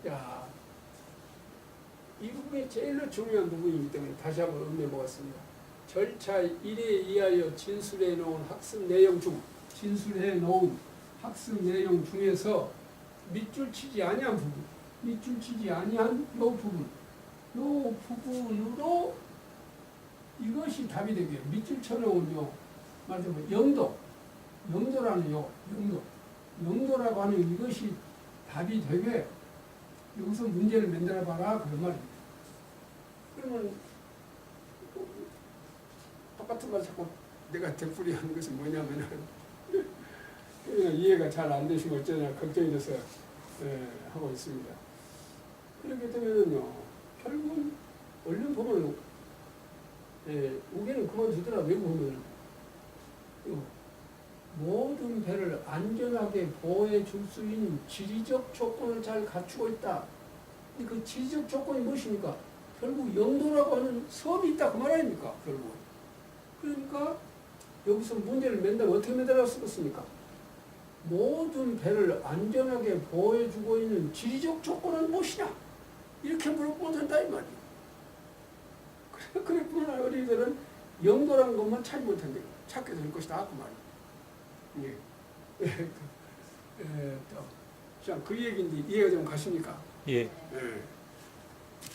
야, 이 부분이 제일 중요한 부분이기 때문에 다시 한번 음미해 보겠습니다. 절차 1에 의하여 진술해 놓은 학습 내용 중에서 밑줄 치지 아니한 요 부분으로 이것이 답이 되게요. 밑줄 쳐놓은 말하자면 영도라고 하는 이것이 답이 되게 여기서 문제를 만들어 봐라 그런 말입니다. 그러면 똑같은 말 자꾸 내가 되풀이하는 것은 뭐냐면은 이해가 잘 안 되시면 어쩌냐 걱정이 돼서 하고 있습니다. 그렇게 되면은요 결국은 얼른 보면 우기는 그만두더라 외국 보면은 모든 배를 안전하게 보호해 줄 수 있는 지리적 조건을 잘 갖추고 있다. 그 지리적 조건이 무엇입니까? 결국 영도라고 하는 섬이 있다 그 말 아닙니까? 결국. 그러니까 여기서 문제를 맨다면 어떻게 매달아 쓰겠습니까? 모든 배를 안전하게 보호해주고 있는 지리적 조건은 무엇이냐? 이렇게 물어보면 된다 이 말이에요. 그랬구나. 어린이들은 영도라는 것만 찾지 못한대. 찾게 될 것이다 그 말이에요. 예. 자, 그 얘기인데 이해가 좀 가십니까? 예. 예.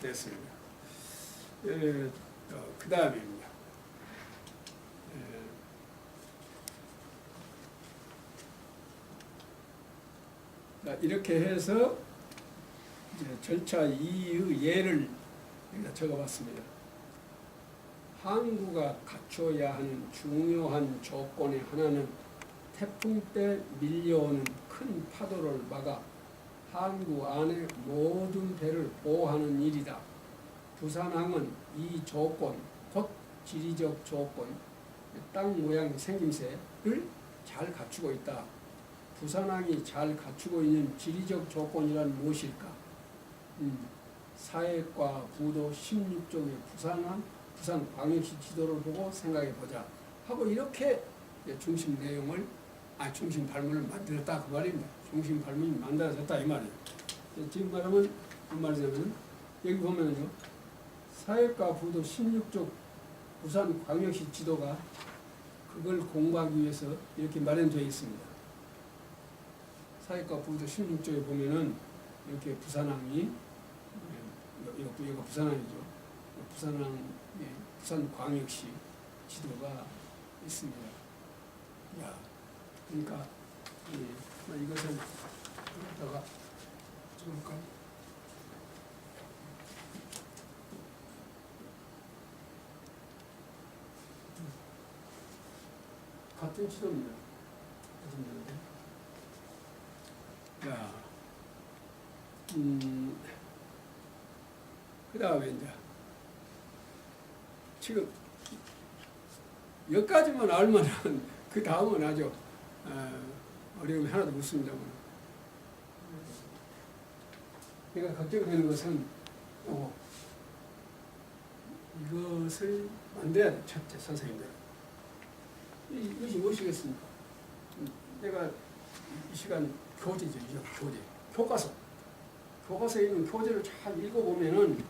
됐습니다. 그 다음입니다. 자, 이렇게 해서 이제 절차 2의 예를 여기다 적어봤습니다. 항구가 갖춰야 하는 중요한 조건의 하나는 태풍 때 밀려오는 큰 파도를 막아 항구 안의 모든 배를 보호하는 일이다. 부산항은 이 조건, 곧 지리적 조건, 땅 모양 생김새를 잘 갖추고 있다. 부산항이 잘 갖추고 있는 지리적 조건이란 무엇일까? 사회과 부도 16쪽의 부산광역시 지도를 보고 생각해 보자 하고 이렇게 중심 내용을 중심 발문을 만들었다 그 말입니다. 중심 발문이 만들어졌다 이 말이에요. 지금 말하면 무슨 말이냐면 여기 보면요 사회과 부도 16쪽 부산광역시 지도가 그걸 공부하기 위해서 이렇게 마련되어 있습니다. 사회과 부도 16쪽에 보면은 이렇게 부산항이 이거 부산항이죠. 부산항 부산광역시 지도가 있습니다. 야, 그러니까 이것을 여기다가 찍을까? 같은 지도입니다. 같은 지도인데. 자, 그 다음에 이제 지금 여기까지만 알면 그 다음은 아주 어려움이 하나도 없습니다만 내가 걱정되는 것은 이것을 만들어야 돼. 첫째 선생님들 이것이 무엇이겠습니까? 내가 이 시간 교재죠. 교재 교과서에 있는 교재를 잘 읽어보면은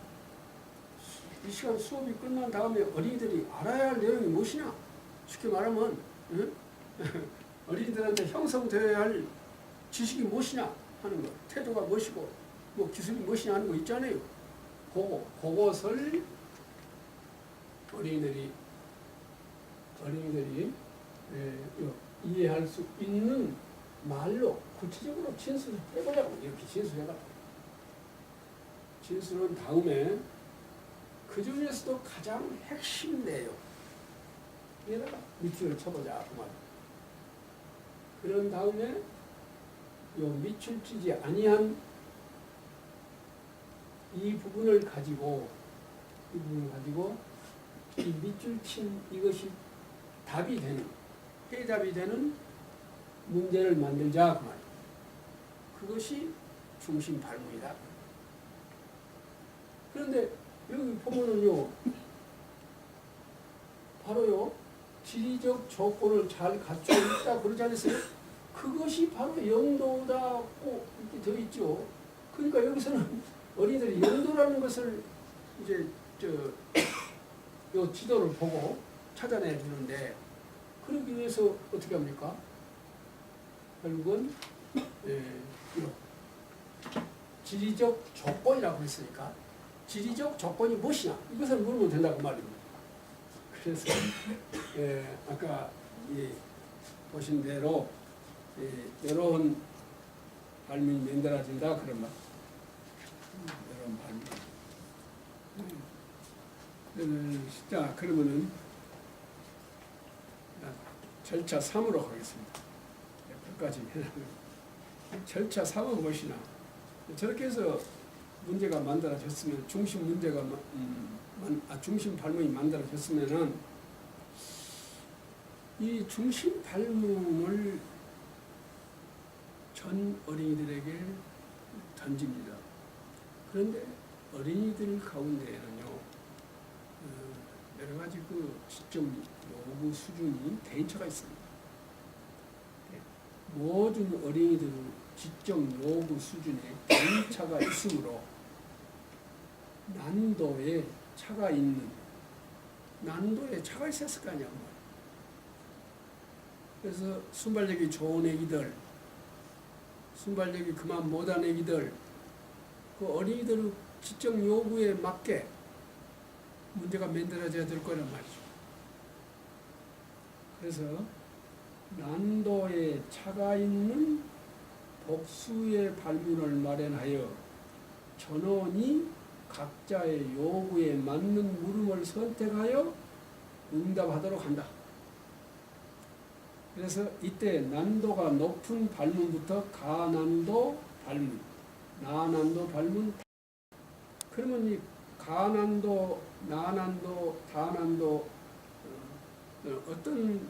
이 시간 수업이 끝난 다음에 어린이들이 알아야 할 내용이 무엇이냐? 쉽게 말하면 어린이들한테 형성되어야 할 지식이 무엇이냐 하는 것, 태도가 무엇이고 뭐 기술이 무엇이냐 하는 거 있잖아요. 그것을 어린이들이 이해할 수 있는 말로 구체적으로 진술을 해보자고 이렇게 진술해봐. 진술은 다음에 그 중에서도 가장 핵심 내용 에다가 밑줄을 쳐보자 그 말. 그런 다음에 요 밑줄 치지 아니한 이 부분을 가지고 이 밑줄 친 이것이 답이 되는 해답이 되는 문제를 만들자 그 말. 그것이 중심 발문이다. 그런데 여기 보면은요, 바로요, 지리적 조건을 잘 갖추고 있다 그러지 않았어요? 그것이 바로 영도다고 이렇게 되어 있죠. 그러니까 여기서는 어린이들이 영도라는 것을 이제 요 지도를 보고 찾아내야 되는데, 그러기 위해서 어떻게 합니까? 결국은 지리적 조건이라고 했으니까 지리적 조건이 무엇이냐 이것을 물으면 된다고 말입니다. 그래서 아까 보신 대로 여러운 발명이 만들어진다 그런 말. 여러운 발명. 자 그러면은 절차 3으로 가겠습니다. 끝까지 절차 3은 무엇이냐? 저렇게 해서 문제가 만들어졌으면 중심 문제가 중심 발문이 만들어졌으면은 이 중심 발문을 전 어린이들에게 던집니다. 그런데 어린이들 가운데에는요, 여러 가지 그 지적 요구 수준이 개인차가 있습니다. 모든 어린이들 지적 요구 수준에 개인차가 있으므로 난도에 차가 있었을 거 아니야. 그래서 순발력이 좋은 애기들, 순발력이 그만 못한 애기들, 그 어린이들 지적 요구에 맞게 문제가 만들어져야 될 거란 말이죠. 그래서 난도에 차가 있는 복수의 발문을 마련하여 전원이 각자의 요구에 맞는 물음을 선택하여 응답하도록 한다. 그래서 이때 난도가 높은 발문부터 가난도 발문, 나난도 발문. 그러면 이 가난도, 나난도, 다난도 어떤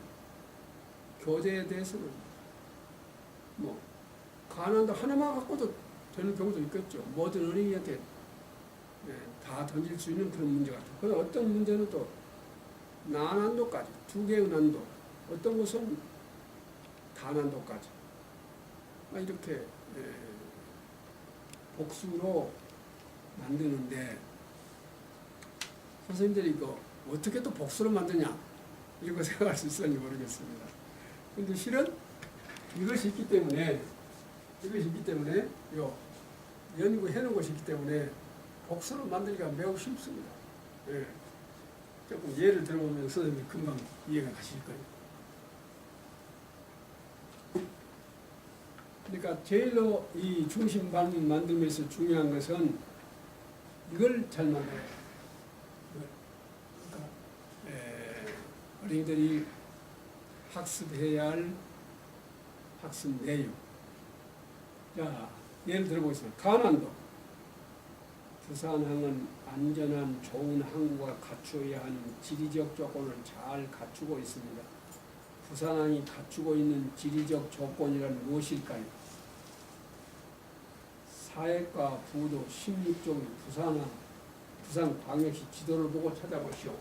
교재에 대해서는 뭐 가난도 하나만 갖고도 되는 경우도 있겠죠. 모든 어린이한테 다 던질 수 있는 그런 문제 같아요. 그런데 어떤 문제는 또 나난도까지, 두 개의 난도, 어떤 것은 다난도까지 이렇게 복수로 만드는데, 선생님들이 이거 어떻게 또 복수로 만드냐 이렇게 생각할 수 있을지 모르겠습니다. 근데 실은 이것이 있기 때문에 연구해 놓은 것이 있기 때문에 복수로 만들기가 매우 쉽습니다. 조금 예를 들어보면 선생님이 금방 이해가 가실 거예요. 그러니까 제일로 이 중심 발문 만들면서 중요한 것은 이걸 잘 만들어야 돼요. 그러니까 어린이들이 학습해야 할 학습 내용. 자, 예를 들어보겠습니다. 가난도. 부산항은 안전한 좋은 항구가 갖추어야 하는 지리적 조건을 잘 갖추고 있습니다. 부산항이 갖추고 있는 지리적 조건이란 무엇일까요? 사회과 부도 16종이 부산광역시 지도를 보고 찾아보시오.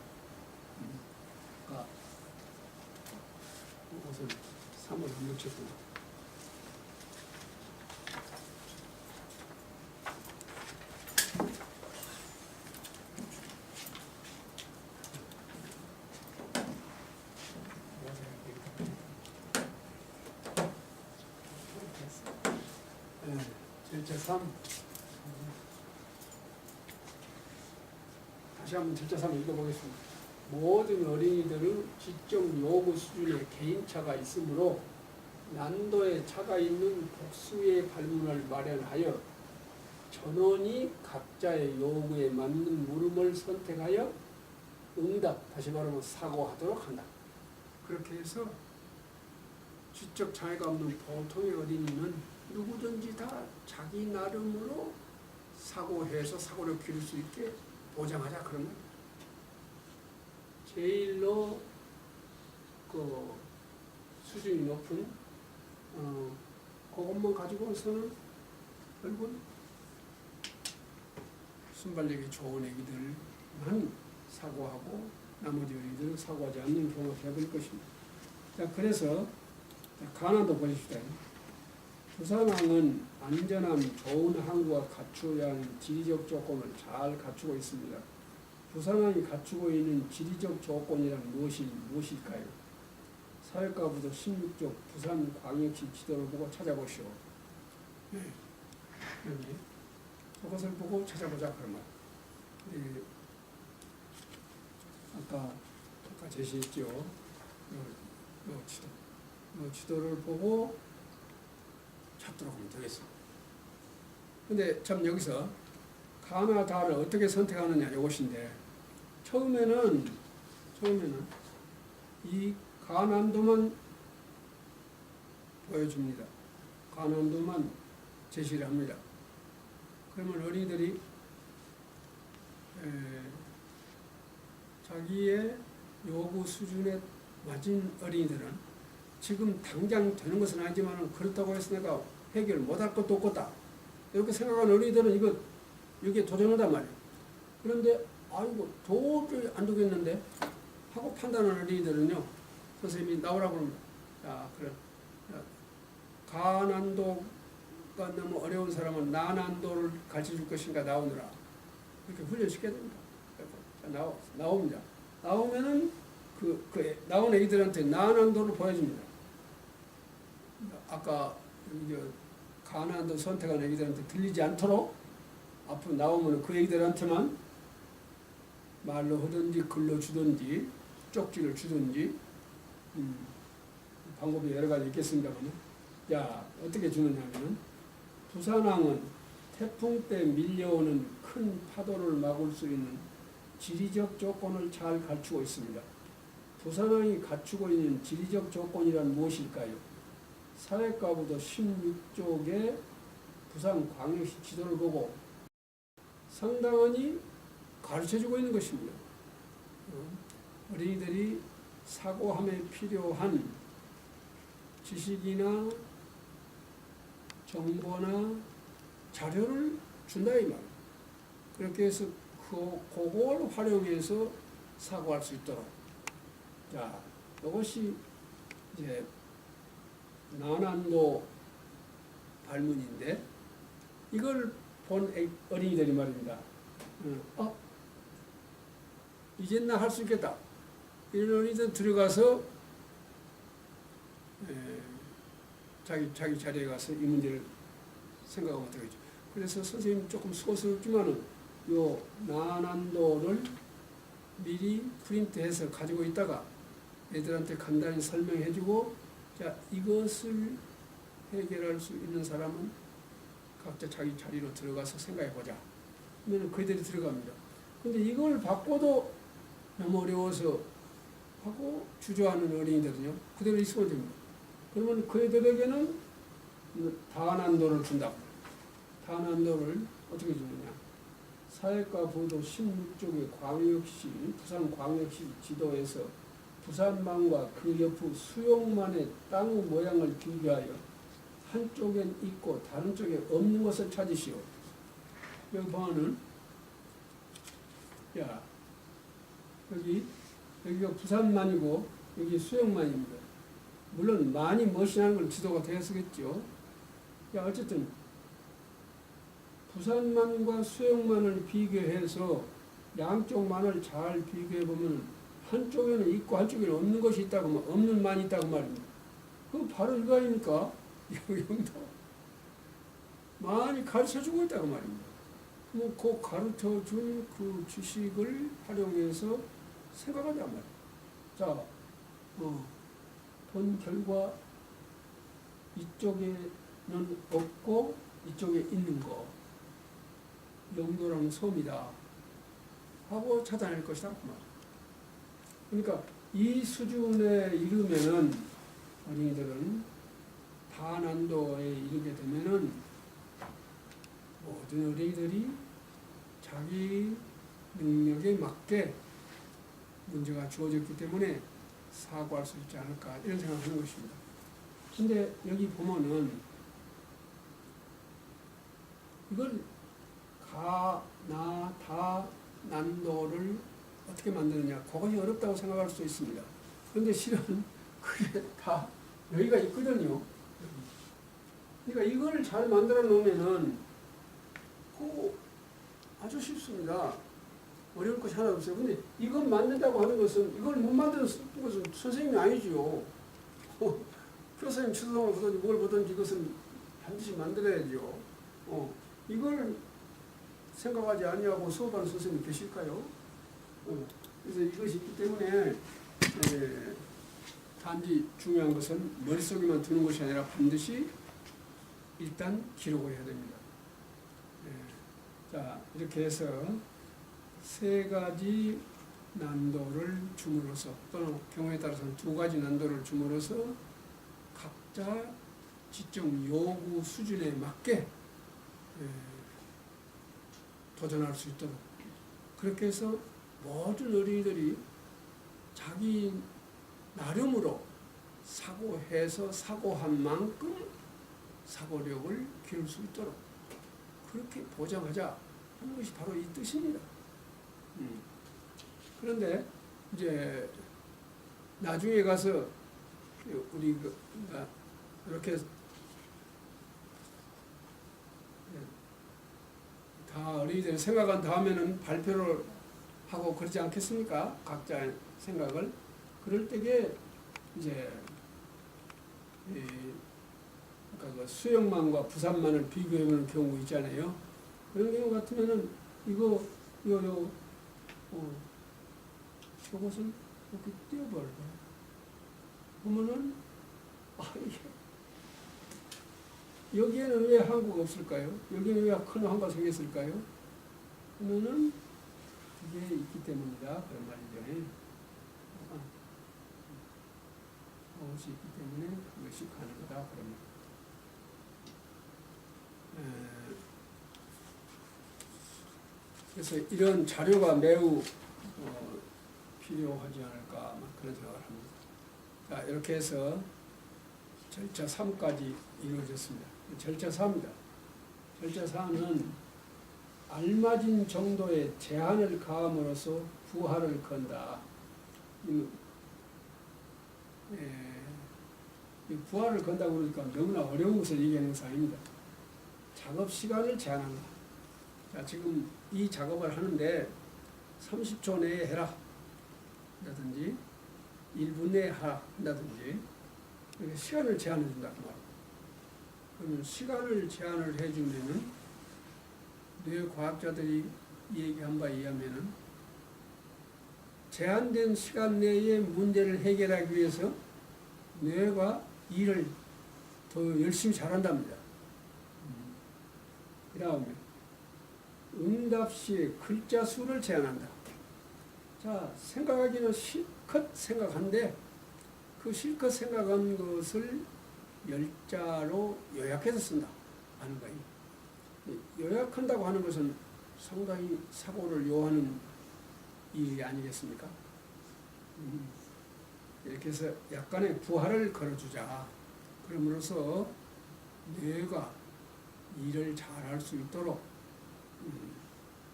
그러니까 이것은 3월 6일 절차 3. 다시 한번 절차 3 읽어보겠습니다. 모든 어린이들은 지적 요구 수준의 개인차가 있으므로 난도에 차가 있는 복수의 발문을 마련하여 전원이 각자의 요구에 맞는 물음을 선택하여 응답, 다시 말하면 사고하도록 한다. 그렇게 해서 지적 장애가 없는 보통의 어린이는 누구든지 다 자기 나름으로 사고해서 사고를 기를 수 있게 보장하자, 그런 거예요. 제일로 그 수준이 높은 그것만 가지고서는 결국은 순발력이 좋은 애기들만 사고하고 나머지 애기들은 사고하지 않는 경우가 되어버릴 것입니다. 자, 그래서 가난도 보십시다. 부산항은 안전한 좋은 항구가 갖추어야 하는 지리적 조건을 잘 갖추고 있습니다. 부산항이 갖추고 있는 지리적 조건이란 무엇일까요? 사회과부도 16쪽 부산광역시 지도를 보고 찾아보시오. 여기 그것을 보고 찾아보자, 그런 말. 아까 제시했죠. 지도를 보고 찾도록 하면 되겠습니다. 근데 참 여기서 가나 다를 어떻게 선택하느냐 이것인데, 처음에는 이 가난도만 보여줍니다. 가난도만 제시를 합니다. 그러면 어린이들이 자기의 요구 수준에 맞은 어린이들은 지금 당장 되는 것은 아니지만 그렇다고 해서 내가 해결 못할 것도 없겠다. 이렇게 생각하는 어린이들은 여기에 도전한단 말이에요. 그런데 아이고 도저히 안 되겠는데 하고 판단하는 어린이들은요, 선생님이 나오라고 그러면 야 그래, 야, 가난도가 너무 어려운 사람은 난난도를 가르쳐줄 것인가 나오느라 이렇게 훈련시켜야 됩니다. 나옵니다. 나오면은 나온 애기들한테 난난도를 보여줍니다. 아까 가난도 선택한 애기들한테 들리지 않도록 앞으로 나오면 그 애기들한테만 말로 하든지 글로 주든지 쪽지를 주든지 방법이 여러 가지 있겠습니다만, 야 어떻게 주느냐면, 부산항은 태풍 때 밀려오는 큰 파도를 막을 수 있는 지리적 조건을 잘 갖추고 있습니다. 부산항이 갖추고 있는 지리적 조건이란 무엇일까요? 사회과부도 16쪽에 부산광역시 지도를 보고 상당히 가르쳐주고 있는 것입니다. 어린이들이 사고함에 필요한 지식이나 정보나 자료를 준다 이 말이에요. 그렇게 해서 그걸 활용해서 사고할 수 있도록. 자, 이것이 이제 난난도 발문인데, 이걸 본 어린이들이 말입니다. 이제 나 할 수 있겠다. 이런 어린이들 들어가서 자기 자리에 가서 이 문제를 생각하면 되겠죠. 그래서 선생님 조금 수고스럽지만은 요 난난도를 미리 프린트해서 가지고 있다가 애들한테 간단히 설명해주고, 자 이것을 해결할 수 있는 사람은 각자 자기 자리로 들어가서 생각해보자. 그러면 그들이 들어갑니다. 근데 이걸 바꿔도 너무 어려워서 하고 주저하는 어린이들은요, 그대로 있으면 됩니다. 그러면 그 애들에게는 다난도를 준다고. 다난도를 어떻게 주느냐. 사회과 보도 16쪽의 부산광역시 지도에서 부산만과 그 옆의 수용만의 땅의 모양을 비교하여 한쪽엔 있고 다른 쪽에 없는 것을 찾으시오. 여기 보면은, 야, 여기가 부산만이고 여기 수용만입니다. 물론 만이 무엇이라는 걸 지도가 되었겠죠. 야, 어쨌든 부산만과 수용만을 비교해서 양쪽 만을 잘 비교해 보면 한쪽에는 있고 한쪽에는 없는 것이 있다고, 없는 만이 있다고 말입니다. 그거 바로 이거 아닙니까? 영도 많이 가르쳐주고 있다고 말입니다. 그 가르쳐준 그 지식을 활용해서 생각하자 말이에요. 자, 본 결과 이쪽에는 없고 이쪽에 있는 거, 영도라는 섬이다 하고 찾아낼 것이다 그 말. 그러니까 이 수준에 이르면은 어린이들은 다난도에 이르게 되면은 모든 어린이들이 자기 능력에 맞게 문제가 주어졌기 때문에 사고할 수 있지 않을까, 이런 생각을 하는 것입니다. 근데 여기 보면은 이걸 다난도를 어떻게 만드느냐, 그것이 어렵다고 생각할 수 있습니다. 그런데 실은 그게 다 여기가 있거든요. 그러니까 이걸 잘 만들어 놓으면은 아주 쉽습니다. 어려울 것이 하나도 없어요. 근데 이걸 만든다고 하는 것은, 이걸 못 만드는 것은 선생님이 아니지요. 교사님 추성을 보든지 뭘 보든지 이것은 반드시 만들어야죠. 이걸 생각하지 아니하고 수업하는 선생님이 계실까요? 그래서 이것이 있기 때문에 단지 중요한 것은 머릿속에만 두는 것이 아니라 반드시 일단 기록을 해야 됩니다. 자, 이렇게 해서 세 가지 난도를 줌으로써, 또는 경우에 따라서는 두 가지 난도를 줌으로써 각자 지적 요구 수준에 맞게 도전할 수 있도록, 그렇게 해서 모든 어린이들이 자기 나름으로 사고해서 사고한 만큼 사고력을 기를 수 있도록 그렇게 보장하자 하는 것이 바로 이 뜻입니다. 그런데 이제 나중에 가서 우리가 이렇게 다 어린이들이 생각한 다음에는 발표를 하고 그러지 않겠습니까? 각자의 생각을. 그럴 때에 이제 그러니까 그 수영만과 부산만을 비교해보는 경우 있잖아요. 그런 경우 같으면은 이거 저것을 이렇게 띄워버려요. 보면은 여기에는 왜 항구가 없을까요? 여기는 왜 큰 항구가 생겼을까요? 그러면은 그게 있기 때문이다 그런 말이죠. 그것이 있기 때문에 그것이 가능하다 그런 말. 그래서 이런 자료가 매우 필요하지 않을까 그런 생각을 합니다. 자, 이렇게 해서 절차 3까지 이루어졌습니다. 절차 4입니다. 절차 4는 알맞은 정도의 제한을 가함으로써 부하를 건다. 이 부하를 건다고 그러니까 너무나 어려운 것을 얘기하는 사항입니다. 작업 시간을 제한한다. 자, 지금 이 작업을 하는데 30초 내에 해라 한다든지 1분 내에 하라 한다든지 이렇게 시간을 제한해 준다 그 말이에요. 그러면 시간을 제한을 해주면은 뇌과학자들이 얘기한 바에 의하면은 제한된 시간 내에 문제를 해결하기 위해서 뇌가 일을 더 열심히 잘한답니다. 그 다음에 응답 시에 글자 수를 제한한다. 자, 생각하기는 실컷 생각한데 그 실컷 생각한 것을 열자로 요약해서 쓴다 하는 거예요. 요약한다고 하는 것은 상당히 사고를 요하는 일이 아니겠습니까? 이렇게 해서 약간의 부하를 걸어주자. 그럼으로써 뇌가 일을 잘할 수 있도록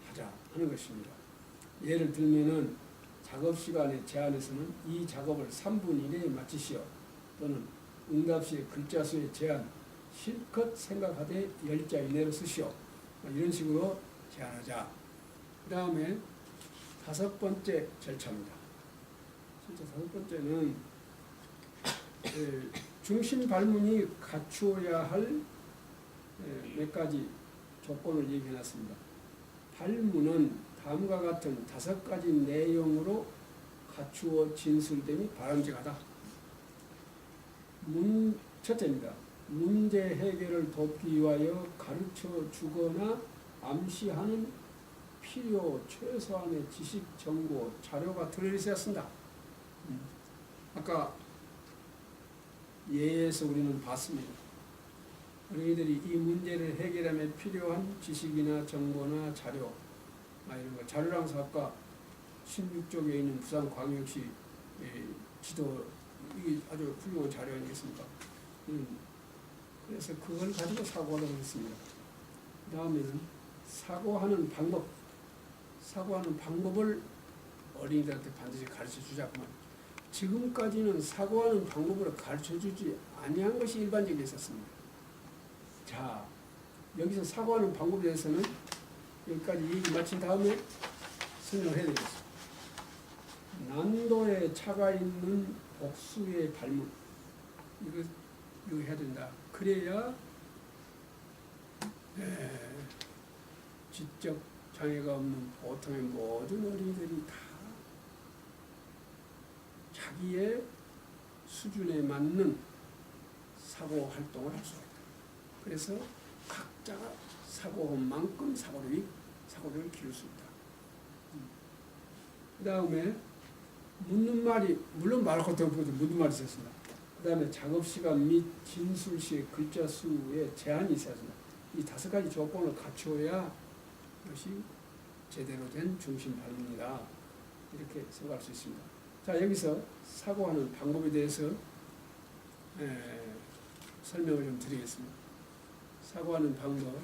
하자 하는 것입니다. 예를 들면은 작업 시간에 제한에서는 이 작업을 3분 이내에 마치시오. 또는 응답 시에 글자 수의 제한, 실컷 생각하되 10자 이내로 쓰시오. 이런 식으로 제한하자. 그 다음에 5번째 절차입니다. 진짜 5번째는 중심 발문이 갖추어야 할 몇 가지 조건을 얘기해놨습니다. 발문은 다음과 같은 5가지 내용으로 갖추어 진술됨이 바람직하다. 첫째입니다. 문제 해결을 돕기 위하여 가르쳐 주거나 암시하는 필요 최소한의 지식, 정보, 자료가 들어있어야 쓴다. 아까 예에서 우리는 봤습니다. 어린이들이 이 문제를 해결하며 필요한 지식이나 정보나 자료, 이런 거. 자료랑 아까 16쪽에 있는 부산광역시 지도, 이게 아주 훌륭한 자료 아니겠습니까? 그래서 그걸 가지고 사고하도록 했습니다. 그 다음에는 사고하는 방법을 어린이들한테 반드시 가르쳐 주자고만. 지금까지는 사고하는 방법을 가르쳐 주지 아니한 것이 일반적이 있었습니다. 자, 여기서 사고하는 방법에 대해서는 여기까지 얘기 마친 다음에 설명을 해야 되겠습니다. 난도에 차가 있는 복수의 발문. 이거 해야 된다. 그래야 지적 장애가 없는 보통의 모든 어린이들이 다 자기의 수준에 맞는 사고 활동을 할 수가 있다. 그래서 각자가 사고한 만큼 사고를 기를 수 있다. 그 다음에 묻는 말이, 물론 말할 것도 없고 묻는 말이 있었습니다. 그 다음에 작업시간 및 진술시의 글자 수에 제한이 있어야 합니다. 이 5가지 조건을 갖추어야 이것이 제대로 된 중심 발문이다. 이렇게 생각할 수 있습니다. 자, 여기서 사고하는 방법에 대해서 설명을 좀 드리겠습니다. 사고하는 방법.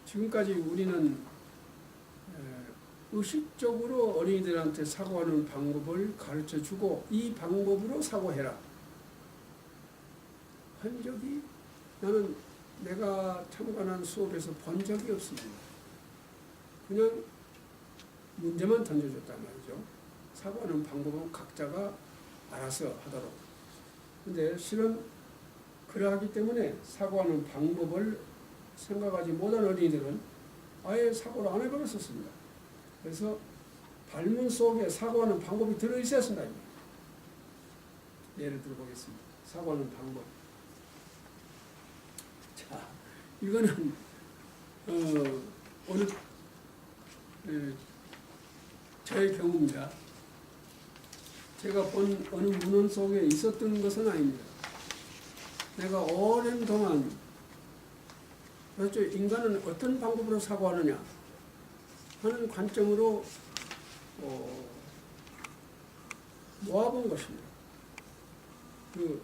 지금까지 우리는 의식적으로 어린이들한테 사고하는 방법을 가르쳐 주고 이 방법으로 사고해라 한 적이 나는 내가 참관한 수업에서 본 적이 없습니다. 그냥 문제만 던져줬단 말이죠. 사고하는 방법은 각자가 알아서 하도록. 근데 실은 그러하기 때문에 사고하는 방법을 생각하지 못한 어린이들은 아예 사고를 안 해버렸었습니다. 그래서 발문 속에 사고하는 방법이 들어있어야 한다. 예를 들어보겠습니다. 사고하는 방법. 자, 이거는 오늘 저의 경우입니다. 제가 본 어느 문헌 속에 있었던 것은 아닙니다. 내가 오랜 동안 그렇죠. 인간은 어떤 방법으로 사고하느냐 하는 관점으로 모아본 것입니다. 그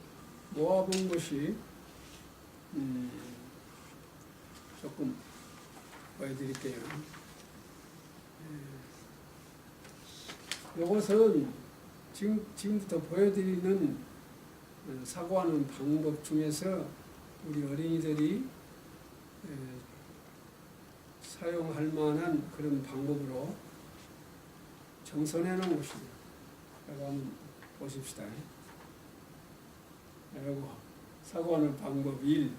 모아본 것이 조금 보여드릴게요. 이것은 지금부터 보여드리는 사고하는 방법 중에서 우리 어린이들이 사용할 만한 그런 방법으로 정선해 놓은 것입니다. 한번 보십시다. 그리고 사고하는 방법 1.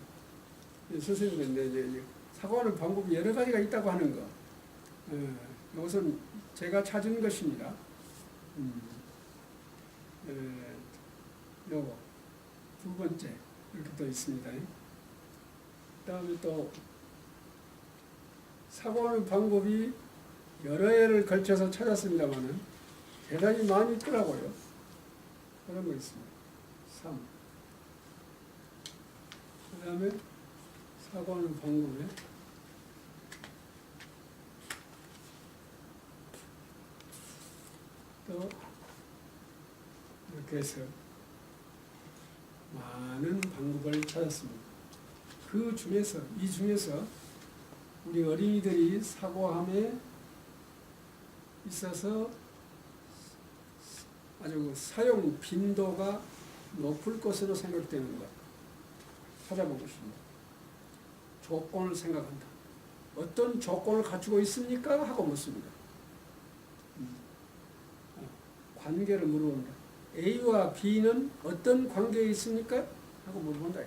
선생님인데 사고하는 방법이 여러 가지가 있다고 하는 거. 이것은 제가 찾은 것입니다. 요거 두 번째 이렇게 또 있습니다. 그 다음에 또 사고하는 방법이 여러 해를 걸쳐서 찾았습니다만은 대단히 많이 있더라고요. 그런 거 있습니다. 3. 그 다음에 사고하는 방법에 또 이렇게 해서 많은 방법을 찾았습니다. 이 중에서 우리 어린이들이 사고함에 있어서 아주 사용 빈도가 높을 것으로 생각되는 것 찾아본 것입니다. 조건을 생각한다. 어떤 조건을 갖추고 있습니까? 하고 묻습니다. 관계를 물어본다. A와 B는 어떤 관계에 있습니까? 하고 물어본다.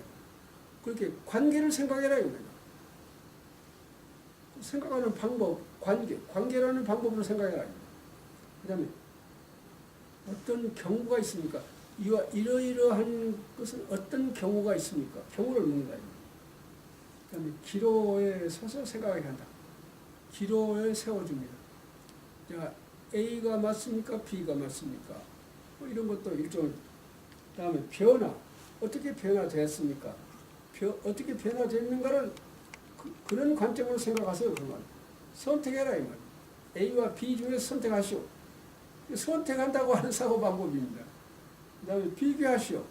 그렇게 관계를 생각해라 이겁니다. 생각하는 방법, 관계라는 방법으로 생각해라. 그 다음에 어떤 경우가 있습니까? 이러이러한 것은 어떤 경우가 있습니까? 경우를 묻는다. 그 다음에 기로에 서서 생각하게 한다. 기로에 세워줍니다. 자, A가 맞습니까? B가 맞습니까? 뭐 이런 것도 일종의. 그 다음에 변화. 어떻게 변화됐습니까? 어떻게 변화됐는가를 그런 관점으로 생각하세요. 그 말. 선택해라 이 말. A와 B 중에서 선택하시오. 선택한다고 하는 사고 방법입니다. 그 다음에 비교하시오.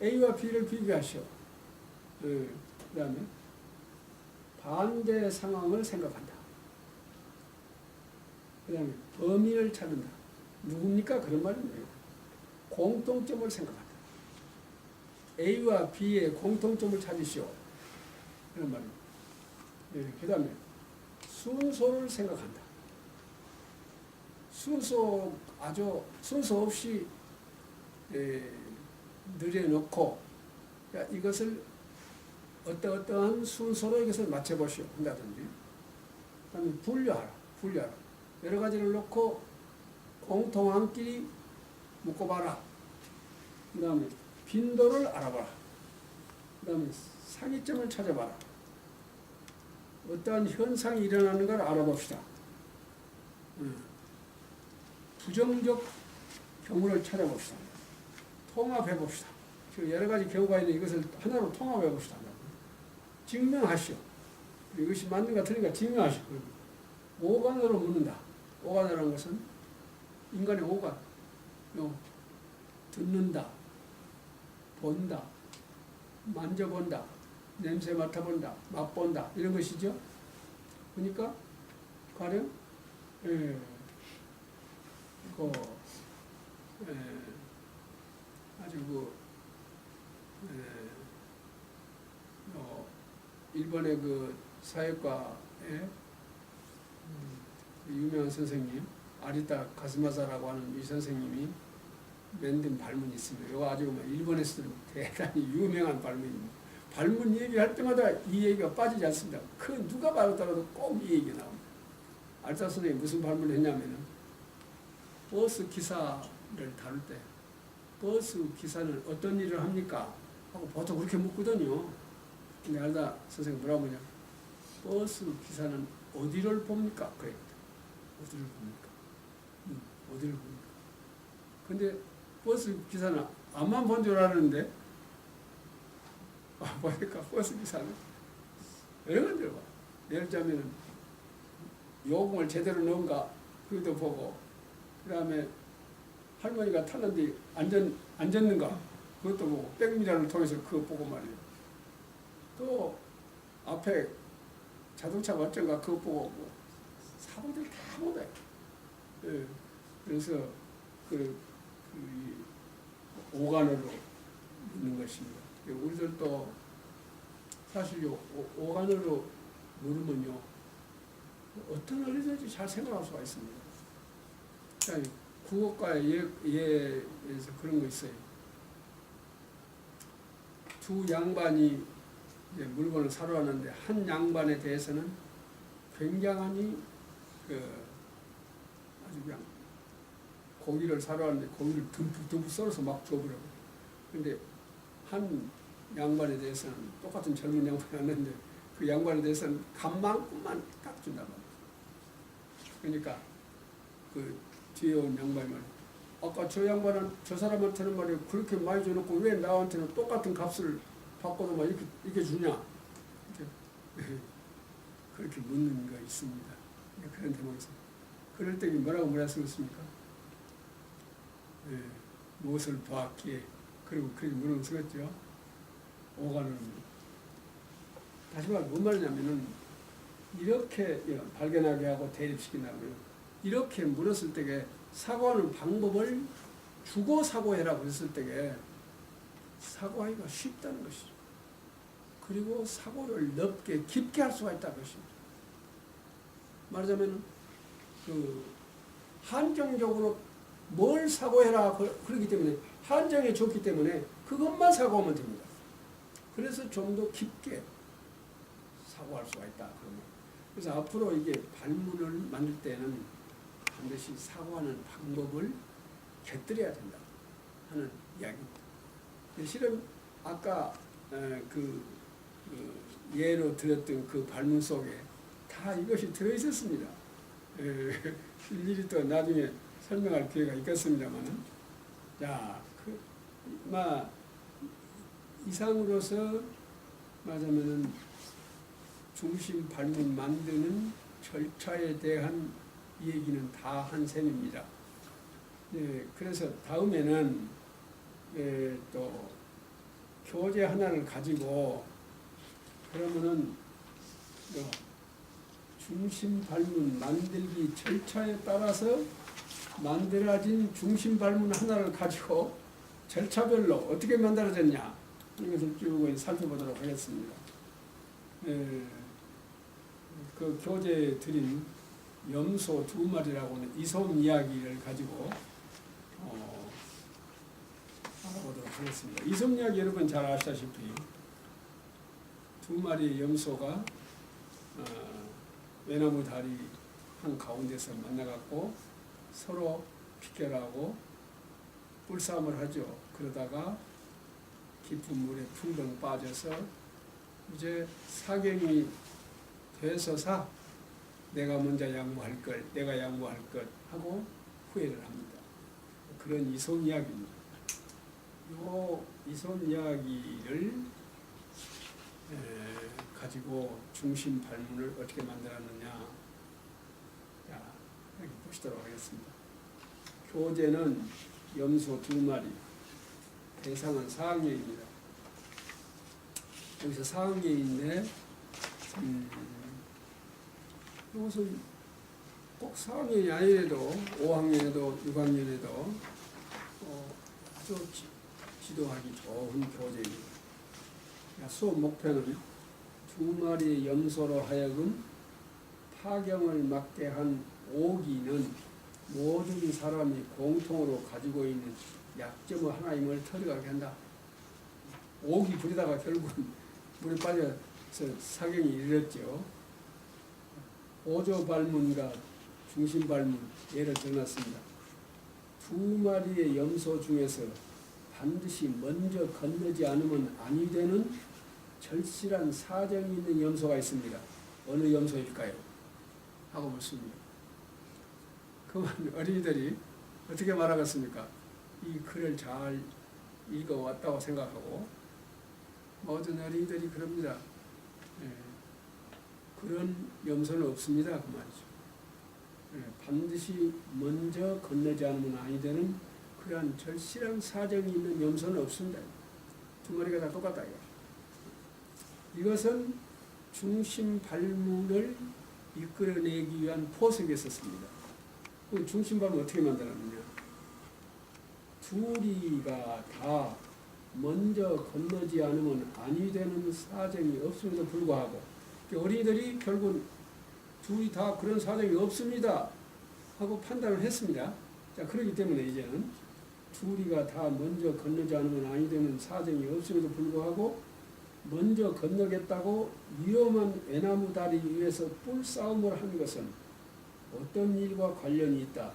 A와 B를 비교하시오. 그 다음에 반대 상황을 생각한다. 그 다음에 범인을 찾는다. 누굽니까? 그런 말입니다. 공통점을 생각한다. A와 B의 공통점을 찾으시오. 그런 말입니다. 그 다음에 순서를 생각한다. 순서 없이 늘여놓고 이것을 어떠한 순서로 이것을 맞춰보시오 한다든지. 그 다음에 분류하라. 여러 가지를 놓고 공통함끼리 묶어봐라. 그 다음에 빈도를 알아봐라. 그 다음에 상이점을 찾아봐라. 어떠한 현상이 일어나는가를 알아봅시다. 부정적 경우를 찾아봅시다. 통합해봅시다. 여러 가지 경우가 있는데 이것을 하나로 통합해봅시다. 증명하시오. 이것이 맞는가 틀린가 증명하시오. 오간으로 묻는다. 오간이라는 것은 인간의 오간. 듣는다, 본다, 만져본다, 냄새 맡아본다, 맛본다 이런 것이죠. 그러니까 가령 아주 일본의 그 사회과의 유명한 선생님 아리타 가스마사라고 하는 이 선생님이 만든 발문이 있습니다. 이거 아주 일본에서도 대단히 유명한 발문입니다. 발문 얘기할 때마다 이 얘기가 빠지지 않습니다. 그 누가 말하더라도 꼭 이 얘기가 나옵니다. 아리타 선생님이 무슨 발문을 했냐면은 버스 기사를 다룰 때 버스 기사는 어떤 일을 합니까? 하고 보통 그렇게 묻거든요. 근데 아리타 선생님 뭐라고 하냐? 버스 기사는 어디를 봅니까? 그래. 어디를 봅니까? 어디를 봅니까? 근데 버스 기사는 앞만 본 줄 알았는데 보니까 버스 기사는 여러 군데를 봐. 예를 들자면 요금을 제대로 넣은가 그것도 보고, 그 다음에 할머니가 탔는데 앉았는가 그것도 보고, 백미러를 통해서 그거 보고 말이에요. 또 앞에 자동차가 어쩐가 그거 보고 사고들 다 보다. 예. 그래서 오간으로 묻는 것입니다. 우리들도 사실 오간으로 물으면요 어떤 어린이든지 잘 생각할 수가 있습니다. 국어과의 예에서 그런 거 있어요. 두 양반이 물건을 사러 왔는데 한 양반에 대해서는 굉장히 아주 그냥 고기를 사러 왔는데 고기를 듬뿍 썰어서 막 줘버려요. 근데 한 양반에 대해서는 똑같은 젊은 양반이 왔는데 그 양반에 대해서는 간만큼만 딱 준단 말이에요. 그러니까 그 뒤에 온 양반이 말이에요. 아까 저 양반은 저 사람한테는 말이에요 그렇게 많이 줘놓고 왜 나한테는 똑같은 값을 바꿔도 막 이렇게 주냐? 그렇게 묻는 거 있습니다. 그런 대목에서 그럴 때 뭐라고 물었습니까? 무엇을 보았기에 그리고 그렇게 물으면 쓰겠죠. 오간을 다시 말해 뭔 말이냐면은 이렇게 발견하게 하고 대립시킨다고요. 이렇게 물었을 때에 사고하는 방법을 주고 사고해라고 했을 때에 사고하기가 쉽다는 것이죠. 그리고 사고를 넓게 깊게 할 수가 있다는 것입니다. 말하자면 한정적으로 뭘 사고해라 그러기 때문에 한정에 줬기 때문에 그것만 사고하면 됩니다. 그래서 좀 더 깊게 사고할 수가 있다. 그래서 앞으로 이게 발문을 만들 때는 반드시 사고하는 방법을 곁들여야 된다 하는 이야기입니다. 실은 아까 예로 들었던 그 발문 속에 다 이것이 들어있었습니다. 일일이 또 나중에 설명할 기회가 있겠습니다만은, 자, 이상으로서 말하자면은 중심 발문 만드는 절차에 대한 얘기는 다 한 셈입니다. 그래서 다음에는 또 교재 하나를 가지고 그러면은 중심 발문 만들기 절차에 따라서 만들어진 중심 발문 하나를 가지고 절차별로 어떻게 만들어졌냐 이것을 쭉 살펴보도록 하겠습니다. 그 교재에 드린 염소 2마리라고 하는 이솜 이야기를 가지고 알아보도록 하겠습니다. 이솜 이야기 여러분 잘 아시다시피 2마리의 염소가 외나무 다리 한 가운데서 만나갖고 서로 피결하고 뿔싸움을 하죠. 그러다가 깊은 물에 풍덩 빠져서 이제 사경이 되서사 내가 먼저 양보할 걸, 내가 양보할 것 하고 후회를 합니다. 그런 이솜 이야기입니다. 이 이솜 이야기를 가지고 중심 발문을 어떻게 만들었느냐, 자, 여기 보시도록 하겠습니다. 교재는 염소 2마리. 대상은 사학여인입니다. 여기서 사학여인인데 이것은 꼭 4학년이 아니래도 5학년에도 6학년에도 아주 지도하기 좋은 교재입니다. 수업 목표는 2마리의 염소로 하여금 파경을 막게 한 오기는 모든 사람이 공통으로 가지고 있는 약점의 하나임을 터득하게 한다. 오기 부리다가 결국은 물에 빠져서 사경이 이르렀죠. 오조 발문과 중심 발문 예를 들어놨습니다. 2마리의 염소 중에서 반드시 먼저 건너지 않으면 아니 되는 절실한 사정이 있는 염소가 있습니다. 어느 염소일까요? 하고 묻습니다. 그러면 어린이들이 어떻게 말하겠습니까? 이 글을 잘 읽어왔다고 생각하고 모든 어린이들이 그럽니다. 그런 염소는 없습니다. 그 말이죠. 반드시 먼저 건너지 않으면 아니 되는 그러한 절실한 사정이 있는 염소는 없습니다. 2마리가 다 똑같다. 이것은 중심 발문을 이끌어내기 위한 포석에 썼습니다. 그 중심 발문 어떻게 만들었느냐? 둘이가 다 먼저 건너지 않으면 아니 되는 사정이 없음에도 불구하고 어린이들이 결국 둘이 다 그런 사정이 없습니다 하고 판단을 했습니다. 자, 그렇기 때문에 이제는 둘이가 다 먼저 건너지 않으면 아니 되는 사정이 없음에도 불구하고 먼저 건너겠다고 위험한 외나무 다리 위에서 뿔싸움을 하는 것은 어떤 일과 관련이 있다,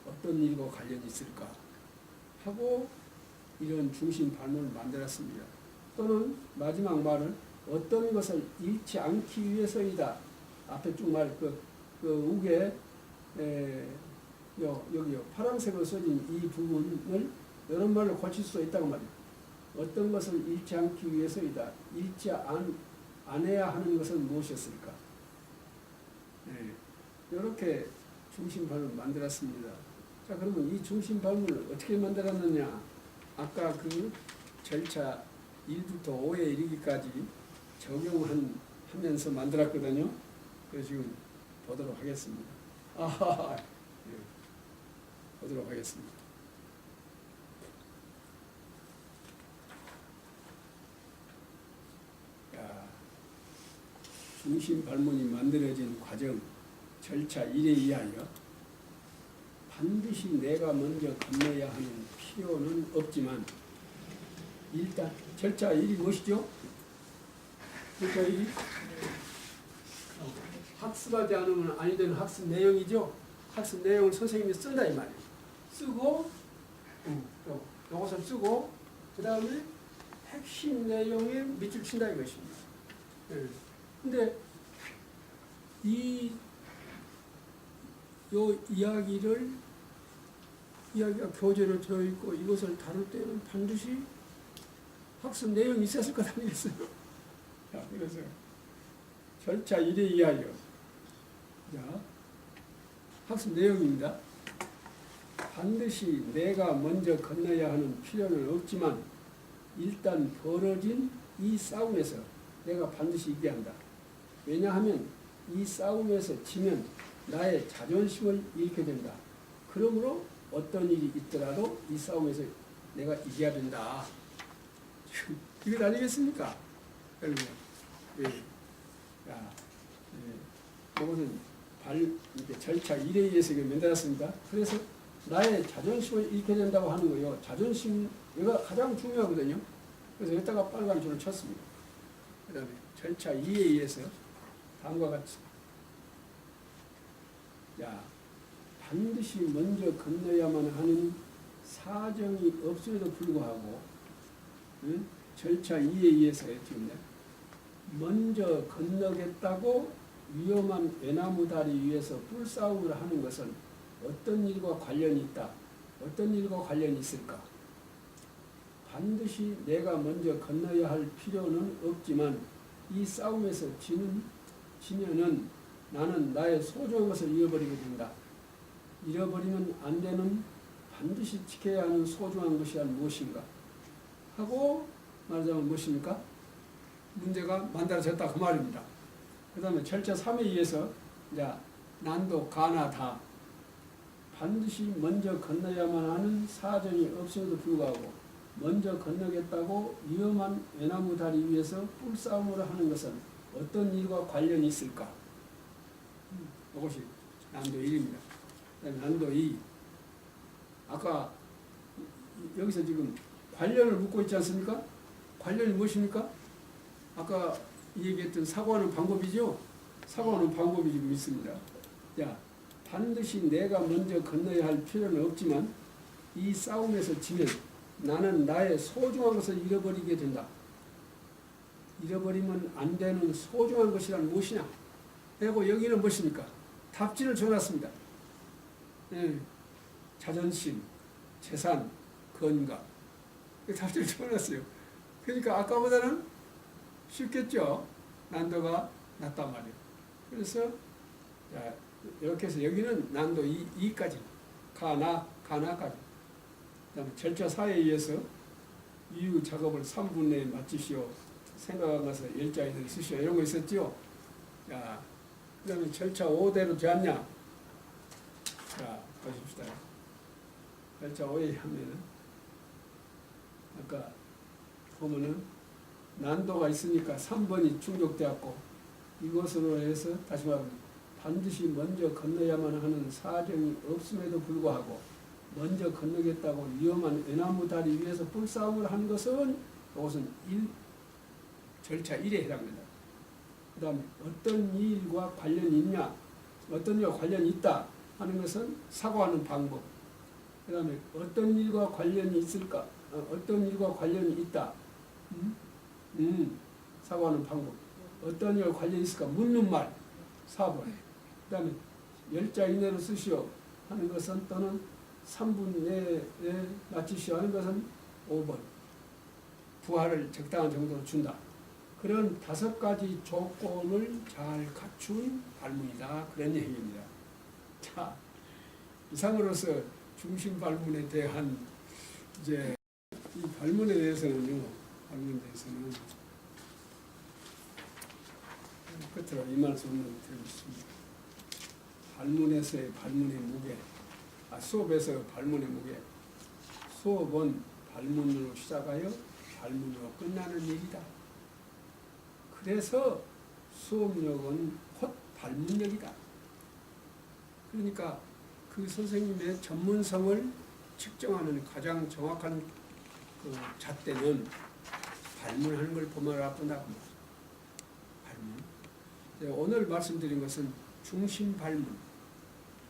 어떤 일과 관련이 있을까 하고 이런 중심 발문을 만들었습니다. 또는 마지막 말은 어떤 것을 잃지 않기 위해서이다. 앞에 쭉 말, 그 우게, 여기요. 파란색으로 써진 이 부분을 여러 말로 고칠 수 있다고 말이에요. 어떤 것을 잃지 않기 위해서이다. 잃지 않아야 하는 것은 무엇이었을까? 이렇게 중심 발문을 만들었습니다. 자, 그러면 이 중심 발문을 어떻게 만들었느냐? 아까 그 절차 1부터 5에 이르기까지 적용하면서 만들었거든요. 그래서 지금 보도록 하겠습니다. 보도록 하겠습니다. 중심 발문이 만들어진 과정 절차 1에 의하여 반드시 내가 먼저 건너야 하는 필요는 없지만 일단 절차 1이 무엇이죠? 절차 1이 학습하지 않으면 아니 되는 학습 내용이죠. 학습 내용을 선생님이 쓴다 이 말이에요. 쓰고 요것을 쓰고 그 다음에 핵심 내용에 밑줄 친다 이것입니다. 근데 요 이야기가 교재로 되어 있고 이것을 다룰 때는 반드시 학습 내용이 있었을 것 아니겠어요? 자, 그래서 절차 1에 의하여 자, 학습 내용입니다. 반드시 내가 먼저 건너야 하는 필요는 없지만 일단 벌어진 이 싸움에서 내가 반드시 이겨야 한다. 왜냐하면 이 싸움에서 지면 나의 자존심을 잃게 된다. 그러므로 어떤 일이 있더라도 이 싸움에서 내가 이겨야 된다. 이것 아니겠습니까? 여러분, 이것은 이렇게 절차 1에 의해서 만들었습니다. 그래서 나의 자존심을 잃게 된다고 하는 거예요. 자존심, 이거 가장 중요하거든요. 그래서 여기다가 빨간 줄을 쳤습니다. 그 다음에 절차 2에 의해서 다음과 같이 반드시 먼저 건너야만 하는 사정이 없음에도 불구하고 절차 2에 의해서 먼저 건너겠다고 위험한 외나무 다리 위에서 뿔싸움을 하는 것은 어떤 일과 관련이 있다. 어떤 일과 관련이 있을까? 반드시 내가 먼저 건너야 할 필요는 없지만 이 싸움에서 지면은 나는 나의 소중한 것을 잃어버리게 된다. 잃어버리면 안 되는 반드시 지켜야 하는 소중한 것이 무엇인가 하고 말하자면 무엇입니까? 문제가 만들어졌다 그 말입니다. 그 다음에 절차 3에 의해서 이제 난도 가나 다 반드시 먼저 건너야만 하는 사정이 없음에도 불구하고 먼저 건너겠다고 위험한 외나무 다리 위에서 뿔싸움을 하는 것은 어떤 일과 관련이 있을까? 이것이 난도 1입니다. 난도 2. 아까 여기서 지금 관련을 묻고 있지 않습니까? 관련이 무엇입니까? 아까 얘기했던 사고하는 방법이죠? 사고하는 방법이 지금 있습니다. 야, 반드시 내가 먼저 건너야 할 필요는 없지만 이 싸움에서 지면 나는 나의 소중한 것을 잃어버리게 된다. 잃어버리면 안 되는 소중한 것이란 무엇이냐? 그리고 여기는 무엇입니까? 답지를 줘놨습니다. 예, 자존심, 재산, 건강. 답지를 줘놨어요. 그러니까 아까보다는 쉽겠죠? 난도가 낮단 말이에요. 그래서 자, 이렇게 해서 여기는 난도 2까지 가나까지. 그다음에 절차 4에 의해서 이유 작업을 3분 내에 마치시오. 생각한 것을 일자리를 쓰시오. 이런 거 있었죠? 자, 그 다음에 절차 5대로 되었냐? 자, 보십시다. 절차 5에 하면은, 아까 보면은, 난도가 있으니까 3번이 충족되었고, 이것으로 해서, 다시 말하면, 반드시 먼저 건너야만 하는 사정이 없음에도 불구하고, 먼저 건너겠다고 위험한 외나무 다리 위에서 뿔싸움을 한 것은, 이것은 절차 1에 해당된다. 그 다음에 어떤 일과 관련이 있냐, 어떤 일과 관련이 있다 하는 것은 사고하는 방법. 그 다음에 어떤 일과 관련이 있을까, 어떤 일과 관련이 있다. 사고하는 방법. 어떤 일과 관련이 있을까, 묻는 말. 4번. 그 다음에 열자 이내로 쓰시오 하는 것은 또는 3분 내에 마치시오 하는 것은 5번. 부하를 적당한 정도로 준다. 그런 5가지 조건을 잘 갖춘 발문이다. 그런 얘기입니다. 자, 이상으로서 중심 발문에 대한 이제 이 발문에 대해서는요, 발문에 대해서는 끝으로 이 말씀을 드리겠습니다. 발문에서의 발문의 무게, 수업에서 발문의 무게. 수업은 발문으로 시작하여 발문으로 끝나는 일이다. 그래서 수업력은 곧 발문력이다. 그러니까 그 선생님의 전문성을 측정하는 가장 정확한 그 잣대는 발문하는 걸 보면 알아본다고 합니다. 발문. 오늘 말씀드린 것은 중심 발문을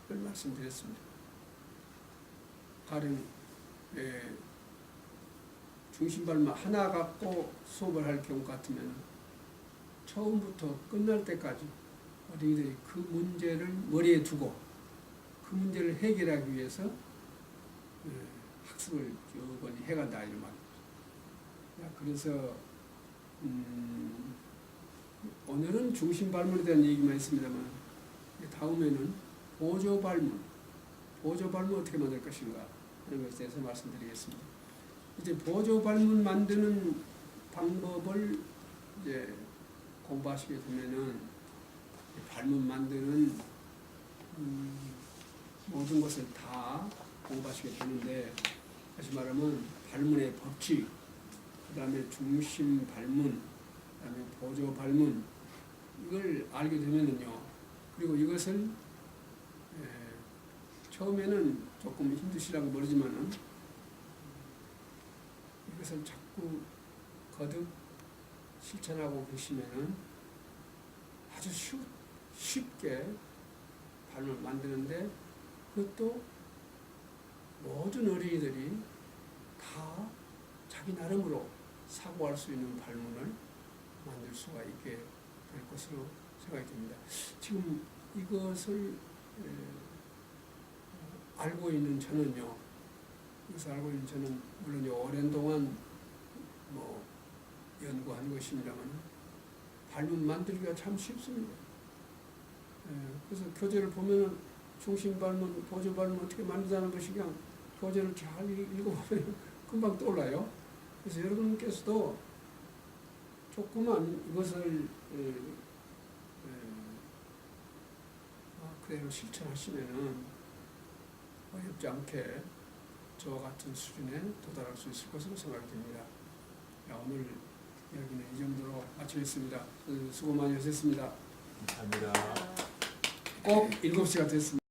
말씀드렸습니다. 가령 중심 발문 하나 갖고 수업을 할 경우 같으면 처음부터 끝날 때까지 어린이들이 그 문제를 머리에 두고 그 문제를 해결하기 위해서 학습을 여건히 해간다 이런 말입니다. 그래서 오늘은 중심 발문에 대한 얘기만 했습니다만 다음에는 보조 발문 어떻게 만들 것인가 하는 것에 대해서 말씀드리겠습니다. 이제 보조 발문 만드는 방법을 이제 공부하시게 되면은 발문 만드는 모든 것을 다 공부하시게 되는데, 다시 말하면 발문의 법칙, 그 다음에 중심 발문, 그 다음에 보조 발문, 이걸 알게 되면은요, 그리고 이것을 처음에는 조금 힘드시라고 모르지만은 이것을 자꾸 거듭 실천하고 계시면은 아주 쉽게 발문을 만드는데, 그것도 모든 어린이들이 다 자기 나름으로 사고할 수 있는 발문을 만들 수가 있게 될 것으로 생각이 됩니다. 지금 이것을 알고 있는 저는요, 이것을 알고 있는 저는 물론 오랜 동안 뭐 연구한 것입니다만 발문 만들기가 참 쉽습니다. 그래서 교재를 보면은 중심 발문, 보조 발문 어떻게 만들자는 것이 그냥 교재를 잘 읽어보면 금방 떠올라요. 그래서 여러분께서도 조금만 이것을 그대로 실천하시면은 어렵지 않게 저와 같은 수준에 도달할 수 있을 것으로 생각이 됩니다. 오늘 이야기는 이 정도로 마치겠습니다. 수고 많이 하셨습니다. 감사합니다. 꼭 7시가 됐습니다.